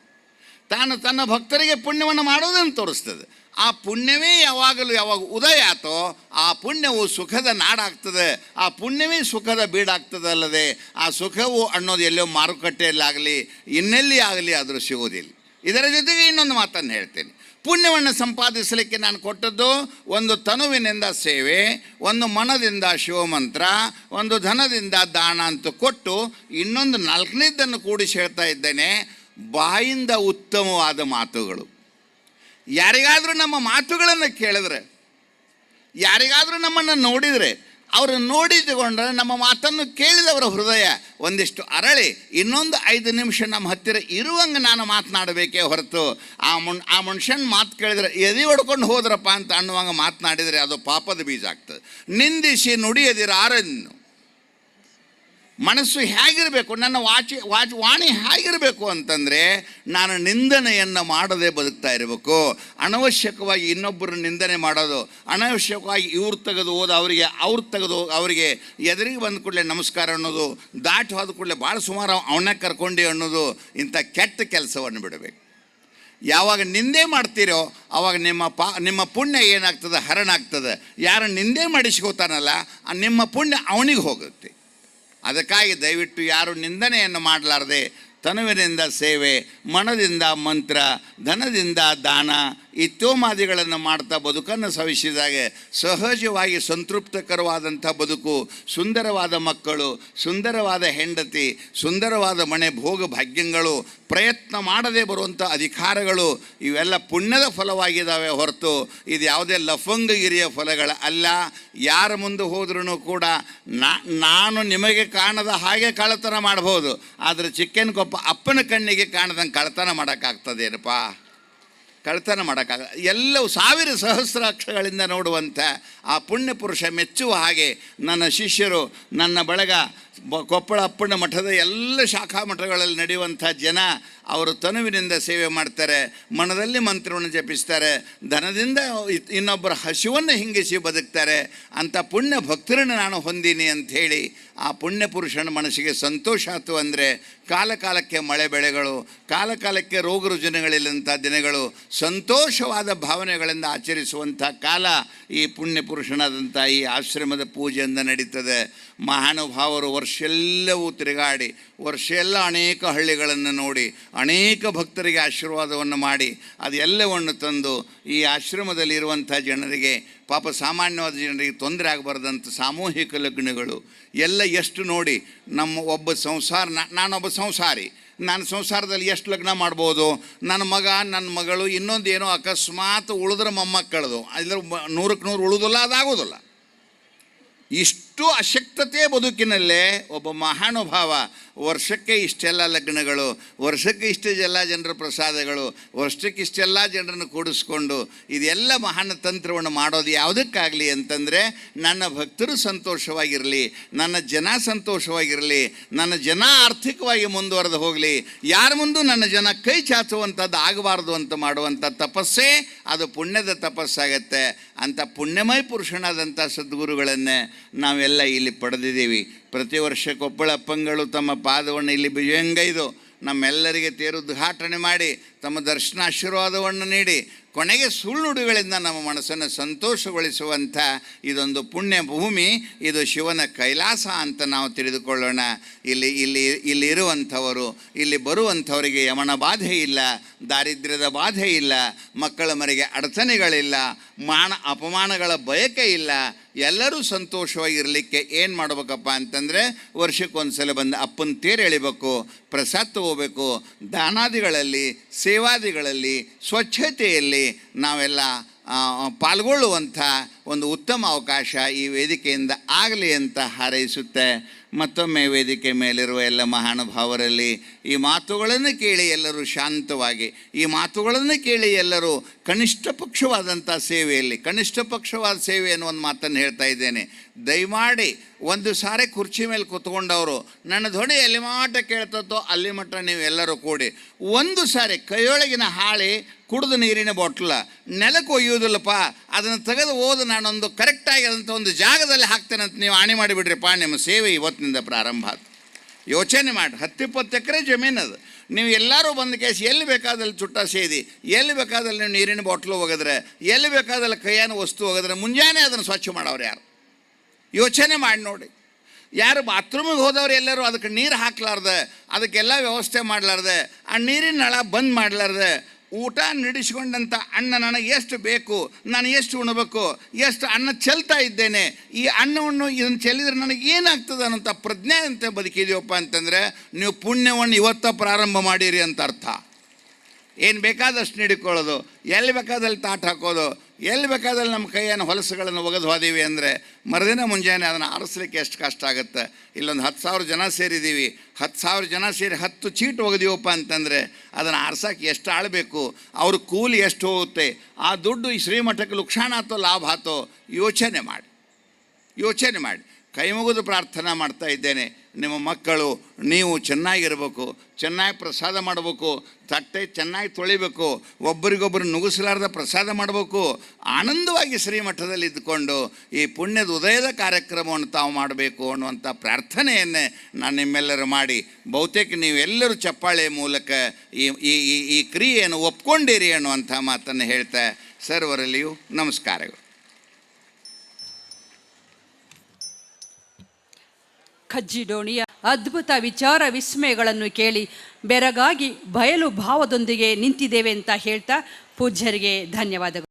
ತಾನು ತನ್ನ ಭಕ್ತರಿಗೆ ಪುಣ್ಯವನ್ನು ಮಾಡೋದನ್ನು ತೋರಿಸ್ತದೆ. ಆ ಪುಣ್ಯವೇ ಯಾವಾಗಲೂ ಯಾವಾಗ ಉದಯ ಆತೋ ಆ ಪುಣ್ಯವು ಸುಖದ ನಾಡಾಗ್ತದೆ, ಆ ಪುಣ್ಯವೇ ಸುಖದ ಬೀಡಾಗ್ತದೆ. ಅಲ್ಲದೆ ಆ ಸುಖವು ಅನ್ನೋದು ಎಲ್ಲೋ ಮಾರುಕಟ್ಟೆಯಲ್ಲಾಗಲಿ ಇನ್ನೆಲ್ಲಿ ಆಗಲಿ ಆದರೂ ಸಿಗೋದಿಲ್ಲ. ಇದರ ಜೊತೆಗೆ ಇನ್ನೊಂದು ಮಾತನ್ನು ಹೇಳ್ತೇನೆ. ಪುಣ್ಯವನ್ನು ಸಂಪಾದಿಸಲಿಕ್ಕೆ ನಾನು ಕೊಟ್ಟದ್ದು ಒಂದು ತನುವಿನಿಂದ ಸೇವೆ, ಒಂದು ಮನದಿಂದ ಶಿವಮಂತ್ರ, ಒಂದು ಧನದಿಂದ ದಾನ ಅಂತ ಕೊಟ್ಟು ಇನ್ನೊಂದು 4ನೇದನ್ನು ಕೂಡಿಸಿ ಹೇಳ್ತಾ ಇದ್ದೇನೆ, ಬಾಯಿಂದ ಉತ್ತಮವಾದ ಮಾತುಗಳು. ಯಾರಿಗಾದರೂ ನಮ್ಮ ಮಾತುಗಳನ್ನು ಕೇಳಿದ್ರೆ, ಯಾರಿಗಾದರೂ ನಮ್ಮನ್ನು ನೋಡಿದರೆ, ಅವರು ನೋಡಿದುಕೊಂಡ್ರೆ ನಮ್ಮ ಮಾತನ್ನು ಕೇಳಿದವರ ಹೃದಯ ಒಂದಿಷ್ಟು ಅರಳಿ ಇನ್ನೊಂದು 5 ನಿಮಿಷ ನಮ್ಮ ಹತ್ತಿರ ಇರುವಂಗೆ ನಾನು ಮಾತನಾಡಬೇಕೇ ಹೊರತು ಆ ಮನುಷ್ಯನ ಮಾತು ಕೇಳಿದರೆ ಎದೆ ಹೊಡ್ಕೊಂಡು ಹೋದ್ರಪ್ಪ ಅಂತ ಅನ್ನುವಂಗೆ ಮಾತನಾಡಿದರೆ ಅದು ಪಾಪದ ಬೀಜ ಆಗ್ತದೆ. ನಿಂದಿಸಿ ನುಡಿಯದಿರಾರನ್ನು, ಮನಸ್ಸು ಹೇಗಿರಬೇಕು, ನನ್ನ ವಾಣಿ ಹೇಗಿರಬೇಕು ಅಂತಂದರೆ, ನಾನು ನಿಂದನೆಯನ್ನು ಮಾಡದೆ ಬದುಕ್ತಾ ಇರಬೇಕು. ಅನವಶ್ಯಕವಾಗಿ ಇನ್ನೊಬ್ಬರು ನಿಂದನೆ ಮಾಡೋದು, ಅನವಶ್ಯಕವಾಗಿ ಇವ್ರು ತೆಗೆದು ಹೋದ ಅವರಿಗೆ ಎದುರಿಗೆ ಬಂದ ಕೂಡಲೇ ನಮಸ್ಕಾರ ಅನ್ನೋದು, ದಾಟಿ ಹೋದ ಕೂಡಲೇ ಭಾಳ ಸುಮಾರು ಅವನ್ನ ಕರ್ಕೊಂಡು ಅನ್ನೋದು, ಇಂಥ ಕೆಟ್ಟ ಕೆಲಸವನ್ನು ಬಿಡಬೇಕು. ಯಾವಾಗ ನಿಂದೆ ಮಾಡ್ತೀರೋ ಆವಾಗ ನಿಮ್ಮ ಪುಣ್ಯ ಏನಾಗ್ತದೆ, ಹರಣ ಆಗ್ತದೆ. ಯಾರು ನಿಂದೆ ಮಾಡಿಸ್ಕೋತಾನಲ್ಲ ನಿಮ್ಮ ಪುಣ್ಯ ಅವನಿಗೆ ಹೋಗುತ್ತೆ. ಅದಕ್ಕಾಗಿ ದಯವಿಟ್ಟು ಯಾರು ನಿಂದನೆಯನ್ನು ಮಾಡಲಾರ್ದೆ ತನುವಿನಿಂದ ಸೇವೆ, ಮನದಿಂದ ಮಂತ್ರ, ಧನದಿಂದ ದಾನ ಇತ್ಯೋಮಾದಿಗಳನ್ನು ಮಾಡ್ತಾ ಬದುಕನ್ನು ಸವಿಸಿದಾಗ ಸಹಜವಾಗಿ ಸಂತೃಪ್ತಕರವಾದಂಥ ಬದುಕು, ಸುಂದರವಾದ ಮಕ್ಕಳು, ಸುಂದರವಾದ ಹೆಂಡತಿ, ಸುಂದರವಾದ ಮನೆ, ಭೋಗ ಭಾಗ್ಯಗಳು, ಪ್ರಯತ್ನ ಮಾಡದೆ ಬರುವಂಥ ಅಧಿಕಾರಗಳು ಇವೆಲ್ಲ ಪುಣ್ಯದ ಫಲವಾಗಿದ್ದಾವೆ ಹೊರತು ಇದು ಯಾವುದೇ ಲಫಂಗಗಿರಿಯ ಫಲಗಳ ಅಲ್ಲ. ಯಾರ ಮುಂದೆ ಹೋದ್ರೂ ಕೂಡ ನಾನು ನಿಮಗೆ ಕಾಣದ ಹಾಗೆ ಕಳ್ಳತನ ಮಾಡ್ಬೋದು, ಆದರೆ ಚಿಕ್ಕನ ಕೊಪ್ಪ ಅಪ್ಪನ ಕಣ್ಣಿಗೆ ಕಾಣದಂಗೆ ಕಳ್ಳತನ ಮಾಡೋಕ್ಕಾಗ್ತದೇನಪ್ಪ? ಕಳ್ಳತನ ಮಾಡೋಕ್ಕಾಗಲ್ಲ. ಎಲ್ಲವೂ ಸಾವಿರ ಸಹಸ್ರಾಕ್ಷಗಳಿಂದ ನೋಡುವಂಥ ಆ ಪುಣ್ಯ ಪುರುಷ ಮೆಚ್ಚುವ ಹಾಗೆ ನನ್ನ ಶಿಷ್ಯರು, ನನ್ನ ಬಳಗ, ಕೊಪ್ಪಳ ಅಪ್ಪನ ಮಠದ ಎಲ್ಲ ಶಾಖಾ ಮಠಗಳಲ್ಲಿ ನಡೆಯುವಂಥ ಜನ ಅವರು ತನುವಿನಿಂದ ಸೇವೆ ಮಾಡ್ತಾರೆ, ಮನದಲ್ಲಿ ಮಂತ್ರವನ್ನು ಜಪಿಸ್ತಾರೆ, ಧನದಿಂದ ಇನ್ನೊಬ್ಬರ ಹಸಿವನ್ನು ಹಿಂಗಿಸಿ ಬದುಕ್ತಾರೆ. ಅಂಥ ಪುಣ್ಯ ಭಕ್ತರನ್ನು ನಾನು ಹೊಂದೀನಿ ಅಂಥೇಳಿ ಆ ಪುಣ್ಯ ಪುರುಷನ ಮನಸ್ಸಿಗೆ ಸಂತೋಷ ಆಯ್ತು ಅಂದರೆ ಕಾಲಕಾಲಕ್ಕೆ ಮಳೆ ಬೆಳೆಗಳು, ಕಾಲಕಾಲಕ್ಕೆ ರೋಗ ರುಜಿನಗಳಿಲ್ಲಂಥ ದಿನಗಳು, ಸಂತೋಷವಾದ ಭಾವನೆಗಳಿಂದ ಆಚರಿಸುವಂಥ ಕಾಲ ಈ ಪುಣ್ಯ ಪುರುಷನಾದಂಥ ಈ ಆಶ್ರಮದ ಪೂಜೆಯಿಂದ ನಡೀತದೆ. ಮಹಾನುಭಾವರು ವರ್ಷೆಲ್ಲವೂ ತಿರುಗಾಡಿ, ವರ್ಷೆಲ್ಲ ಅನೇಕ ಹಳ್ಳಿಗಳನ್ನು ನೋಡಿ, ಅನೇಕ ಭಕ್ತರಿಗೆ ಆಶೀರ್ವಾದವನ್ನು ಮಾಡಿ ಅದೆಲ್ಲವನ್ನು ತಂದು ಈ ಆಶ್ರಮದಲ್ಲಿರುವಂಥ ಜನರಿಗೆ, ಪಾಪ ಸಾಮಾನ್ಯವಾದ ಜನರಿಗೆ ತೊಂದರೆ ಆಗಬಾರ್ದಂಥ ಸಾಮೂಹಿಕ ಲಗ್ನಗಳು ಎಲ್ಲ ಎಷ್ಟು ನೋಡಿ. ನಮ್ಮ ಒಬ್ಬ ಸಂಸಾರ, ನಾನೊಬ್ಬ ಸಂಸಾರಿ, ನಾನು ಸಂಸಾರದಲ್ಲಿ ಎಷ್ಟು ಲಗ್ನ ಮಾಡ್ಬೋದು? ನನ್ನ ಮಗ, ನನ್ನ ಮಗಳು, ಇನ್ನೊಂದೇನೋ ಅಕಸ್ಮಾತ್ ಉಳಿದ್ರೆ ಮೊಮ್ಮಕ್ಕಳದು, ಇದ್ರ 100ಕ್ಕೆ 100 ಉಳಿದಿಲ್ಲ, ಅದಾಗೋದಿಲ್ಲ. ಇಷ್ಟು ಅಶಕ್ತತೆ ಬದುಕಿನಲ್ಲೇ ಒಬ್ಬ ಮಹಾನುಭಾವ ವರ್ಷಕ್ಕೆ ಇಷ್ಟೆಲ್ಲ ಲಗ್ನಗಳು, ವರ್ಷಕ್ಕೆ ಇಷ್ಟೆಲ್ಲ ಜನರ ಪ್ರಸಾದಗಳು, ವರ್ಷಕ್ಕೆ ಇಷ್ಟೆಲ್ಲ ಜನರನ್ನು ಕೂಡಿಸ್ಕೊಂಡು ಇದೆಲ್ಲ ಮಹಾನ್ ತಂತ್ರವನ್ನು ಮಾಡೋದು ಯಾವುದಕ್ಕಾಗಲಿ ಅಂತಂದರೆ ನನ್ನ ಭಕ್ತರು ಸಂತೋಷವಾಗಿರಲಿ, ನನ್ನ ಜನ ಸಂತೋಷವಾಗಿರಲಿ, ನನ್ನ ಜನ ಆರ್ಥಿಕವಾಗಿ ಮುಂದುವರೆದು ಹೋಗಲಿ, ಯಾರ ಮುಂದೂ ನನ್ನ ಜನ ಕೈ ಚಾಚುವಂಥದ್ದು ಆಗಬಾರ್ದು ಅಂತ ಮಾಡುವಂಥ ತಪಸ್ಸೇ ಅದು ಪುಣ್ಯದ ತಪಸ್ಸಾಗತ್ತೆ. ಅಂಥ ಪುಣ್ಯಮಯ ಪುರುಷನಾದಂಥ ಸದ್ಗುರುಗಳನ್ನೇ ನಾವೆಲ್ಲ ಇಲ್ಲಿ ಪಡೆದಿದ್ದೀವಿ. ಪ್ರತಿ ವರ್ಷ ಕೊಪ್ಪಳ ಅಪ್ಪಂಗಳು ತಮ್ಮ ಪಾದವನ್ನು ಇಲ್ಲಿ ಬಿಜಯಂಗೈದು ನಮ್ಮೆಲ್ಲರಿಗೆ ತೇರುದ್ಘಾಟನೆ ಮಾಡಿ ತಮ್ಮ ದರ್ಶನ ಆಶೀರ್ವಾದವನ್ನು ನೀಡಿ ಕೊನೆಗೆ ಸುಳ್ಳುನುಡಿಗಳಿಂದ ನಮ್ಮ ಮನಸ್ಸನ್ನು ಸಂತೋಷಗೊಳಿಸುವಂಥ ಇದೊಂದು ಪುಣ್ಯ ಭೂಮಿ, ಇದು ಶಿವನ ಕೈಲಾಸ ಅಂತ ನಾವು ತಿಳಿದುಕೊಳ್ಳೋಣ. ಇಲ್ಲಿ ಇರುವಂಥವರು, ಇಲ್ಲಿ ಬರುವಂಥವರಿಗೆ ಯಮನ ಬಾಧೆ ಇಲ್ಲ, ದಾರಿದ್ರ್ಯದ ಬಾಧೆ ಇಲ್ಲ, ಮಕ್ಕಳ ಮನೆಗೆ ಅಡಚಣೆಗಳಿಲ್ಲ, ಅಪಮಾನಗಳ ಬಯಕೆ ಇಲ್ಲ. ಎಲ್ಲರೂ ಸಂತೋಷವಾಗಿರಲಿಕ್ಕೆ ಏನು ಮಾಡ್ಬೇಕಪ್ಪ ಅಂತಂದರೆ ವರ್ಷಕ್ಕೊಂದು ಸಲ ಬಂದು ಅಪ್ಪನ ತೇರು ಎಳಿಬೇಕು, ಪ್ರಸಾದ ತಗೋಬೇಕು, ದಾನಾದಿಗಳಲ್ಲಿ, ಸೇವಾದಿಗಳಲ್ಲಿ, ಸ್ವಚ್ಛತೆಯಲ್ಲಿ ನಾವೆಲ್ಲ ಪಾಲ್ಗೊಳ್ಳುವಂಥ ಒಂದು ಉತ್ತಮ ಅವಕಾಶ ಈ ವೇದಿಕೆಯಿಂದ ಆಗಲಿ ಅಂತ ಹಾರೈಸುತ್ತೆ. ಮತ್ತೊಮ್ಮೆ ವೇದಿಕೆ ಮೇಲಿರುವ ಎಲ್ಲ ಮಹಾನುಭಾವರಲ್ಲಿ ಈ ಮಾತುಗಳನ್ನು ಕೇಳಿ ಎಲ್ಲರೂ ಶಾಂತವಾಗಿ, ಈ ಮಾತುಗಳನ್ನು ಕೇಳಿ ಎಲ್ಲರೂ ಕನಿಷ್ಠ ಪಕ್ಷವಾದಂಥ ಸೇವೆಯಲ್ಲಿ, ಕನಿಷ್ಠ ಪಕ್ಷವಾದ ಸೇವೆ ಅನ್ನೋ ಒಂದು ಮಾತನ್ನು ಹೇಳ್ತಾ ಇದ್ದೇನೆ. ದಯಮಾಡಿ ಒಂದು ಸಾರಿ ಕುರ್ಚಿ ಮೇಲೆ ಕೂತ್ಕೊಂಡವರು ನನ್ನ ಧ್ವನಿ ಎಲ್ಲಿ ಮಟ್ಟ ಕೇಳ್ತತ್ತೋ ಅಲ್ಲಿ ಮಟ್ಟ ನೀವು ಎಲ್ಲರೂ ಕೂಡಿ ಒಂದು ಸಾರಿ ಕೈಯೊಳಗಿನ ಹಾಳಿ ಕುಡಿದು ನೀರಿನ ಬಾಟ್ಲ ನೆಲಕ್ಕೆ ಒಯ್ಯೋದಿಲ್ಲಪ್ಪ, ಅದನ್ನು ತೆಗೆದು ಓದು ನಾನೊಂದು ಕರೆಕ್ಟಾಗಿರೋಂಥ ಒಂದು ಜಾಗದಲ್ಲಿ ಹಾಕ್ತೇನೆ ಅಂತ ನೀವು ಆಣೆ ಮಾಡಿಬಿಡ್ರಿಪ್ಪ, ನಿಮ್ಮ ಸೇವೆ ಇವತ್ತಿನಿಂದ ಪ್ರಾರಂಭ ಆಯ್ತು. ಯೋಚನೆ ಮಾಡಿ, 10-20 ಎಕರೆ ಜಮೀನದು, ನೀವು ಎಲ್ಲರೂ ಬಂದ ಕೇಸ್ ಎಲ್ಲಿ ಬೇಕಾದಲ್ಲಿ ಚುಟ್ಟ ಸೇದಿ, ಎಲ್ಲಿ ಬೇಕಾದಲ್ಲಿ ನೀವು ನೀರಿನ ಬಾಟ್ಲು ಒಗೆದ್ರೆ, ಎಲ್ಲಿ ಬೇಕಾದಲ್ಲಿ ಕೈಯಾನ ವಸ್ತು ಒಗೆದ್ರೆ ಮುಂಜಾನೆ ಅದನ್ನು ಸ್ವಚ್ಛ ಮಾಡೋರು ಯಾರು? ಯೋಚನೆ ಮಾಡಿ ನೋಡಿ. ಯಾರು ಬಾತ್ರೂಮಿಗೆ ಹೋದವ್ರು ಎಲ್ಲರೂ ಅದಕ್ಕೆ ನೀರು ಹಾಕ್ಲಾರ್ದೆ, ಅದಕ್ಕೆಲ್ಲ ವ್ಯವಸ್ಥೆ ಮಾಡಲಾರ್ದೆ, ಆ ನೀರಿನ ನಳ ಬಂದ್ ಮಾಡಲಾರ್ದೆ, ಊಟ ನಡೆಸ್ಕೊಂಡಂಥ ಅನ್ನ ನನಗೆ ಎಷ್ಟು ಬೇಕು, ನಾನು ಎಷ್ಟು ಉಣಬೇಕು, ಎಷ್ಟು ಅನ್ನ ಚೆಲ್ತಾ ಇದ್ದೇನೆ, ಈ ಅನ್ನವನ್ನು ಇದನ್ನು ಚೆಲ್ಲಿದ್ರೆ ನನಗೆ ಏನಾಗ್ತದೆ ಅನ್ನೋಂಥ ಪ್ರಜ್ಞೆ ಅಂತ ಬದುಕಿದೀವಪ್ಪ ಅಂತಂದರೆ ನೀವು ಪುಣ್ಯವನ್ನು ಇವತ್ತ ಪ್ರಾರಂಭ ಮಾಡಿರಿ ಅಂತ ಅರ್ಥ. ಏನು ಬೇಕಾದಷ್ಟು ಹಿಡ್ಕೊಳ್ಳೋದು, ಎಲ್ಲಿ ಬೇಕಾದಲ್ಲಿ ತಾಟ್ ಹಾಕೋದು, ಎಲ್ಲಿ ಬೇಕಾದಲ್ಲಿ ನಮ್ಮ ಕೈಯನ್ನು ಹೊಲಸುಗಳನ್ನು ಒಗೆದು ಹೋದೀವಿ ಅಂದರೆ ಮರುದಿನ ಮುಂಜಾನೆ ಅದನ್ನು ಆರಿಸ್ಲಿಕ್ಕೆ ಎಷ್ಟು ಕಷ್ಟ ಆಗುತ್ತೆ. ಇಲ್ಲೊಂದು 10,000 ಜನ ಸೇರಿದ್ದೀವಿ, 10,000 ಜನ ಸೇರಿ 10 ಚೀಟ್ ಒಗೆದೀವಪ್ಪ ಅಂತಂದರೆ ಅದನ್ನು ಆರ್ಸೋಕ್ಕೆ ಎಷ್ಟು ಆಳಬೇಕು, ಅವ್ರ ಕೂಲಿ ಎಷ್ಟು ಹೋಗುತ್ತೆ, ಆ ದುಡ್ಡು ಈ ಶ್ರೀಮಠಕ್ಕೆ ಲುಕ್ಷಾಣ ಆತೋ ಲಾಭ ಆತೋ ಯೋಚನೆ ಮಾಡಿ. ಕೈ ಮುಗಿದು ಪ್ರಾರ್ಥನಾ ಮಾಡ್ತಾ ಇದ್ದೇನೆ. ನಿಮ್ಮ ಮಕ್ಕಳು ನೀವು ಚೆನ್ನಾಗಿರಬೇಕು, ಚೆನ್ನಾಗಿ ಪ್ರಸಾದ ಮಾಡಬೇಕು, ತಟ್ಟೆ ಚೆನ್ನಾಗಿ ತೊಳಿಬೇಕು, ಒಬ್ಬರಿಗೊಬ್ಬರು ನುಗ್ಗಿಸಲಾರ್ದ ಪ್ರಸಾದ ಮಾಡಬೇಕು, ಆನಂದವಾಗಿ ಶ್ರೀಮಠದಲ್ಲಿ ಇದ್ದುಕೊಂಡು ಈ ಪುಣ್ಯದ ಉದಯದ ಕಾರ್ಯಕ್ರಮವನ್ನು ತಾವು ಮಾಡಬೇಕು ಅನ್ನುವಂಥ ಪ್ರಾರ್ಥನೆಯನ್ನೇ ನಾನು ನಿಮ್ಮೆಲ್ಲರೂ ಮಾಡಿ, ಬಹುತೇಕ ನೀವೆಲ್ಲರೂ ಚಪ್ಪಾಳೆ ಮೂಲಕ ಈ ಈ ಈ ಕ್ರಿಯೆಯನ್ನು ಒಪ್ಕೊಂಡಿರಿ ಅನ್ನುವಂಥ ಮಾತನ್ನು ಹೇಳ್ತಾ ಸರ್ವರಲ್ಲಿಯೂ ನಮಸ್ಕಾರಗಳು. ಕಜ್ಜಿಡೋಣಿಯ ಅದ್ಭುತ ವಿಚಾರ ವಿಸ್ಮಯಗಳನ್ನು ಕೇಳಿ ಬೆರಗಾಗಿ ಬಯಲು ಭಾವದೊಂದಿಗೆ ನಿಂತಿದ್ದೇವೆ ಅಂತ ಹೇಳ್ತಾ ಪೂಜ್ಯರಿಗೆ ಧನ್ಯವಾದಗಳು.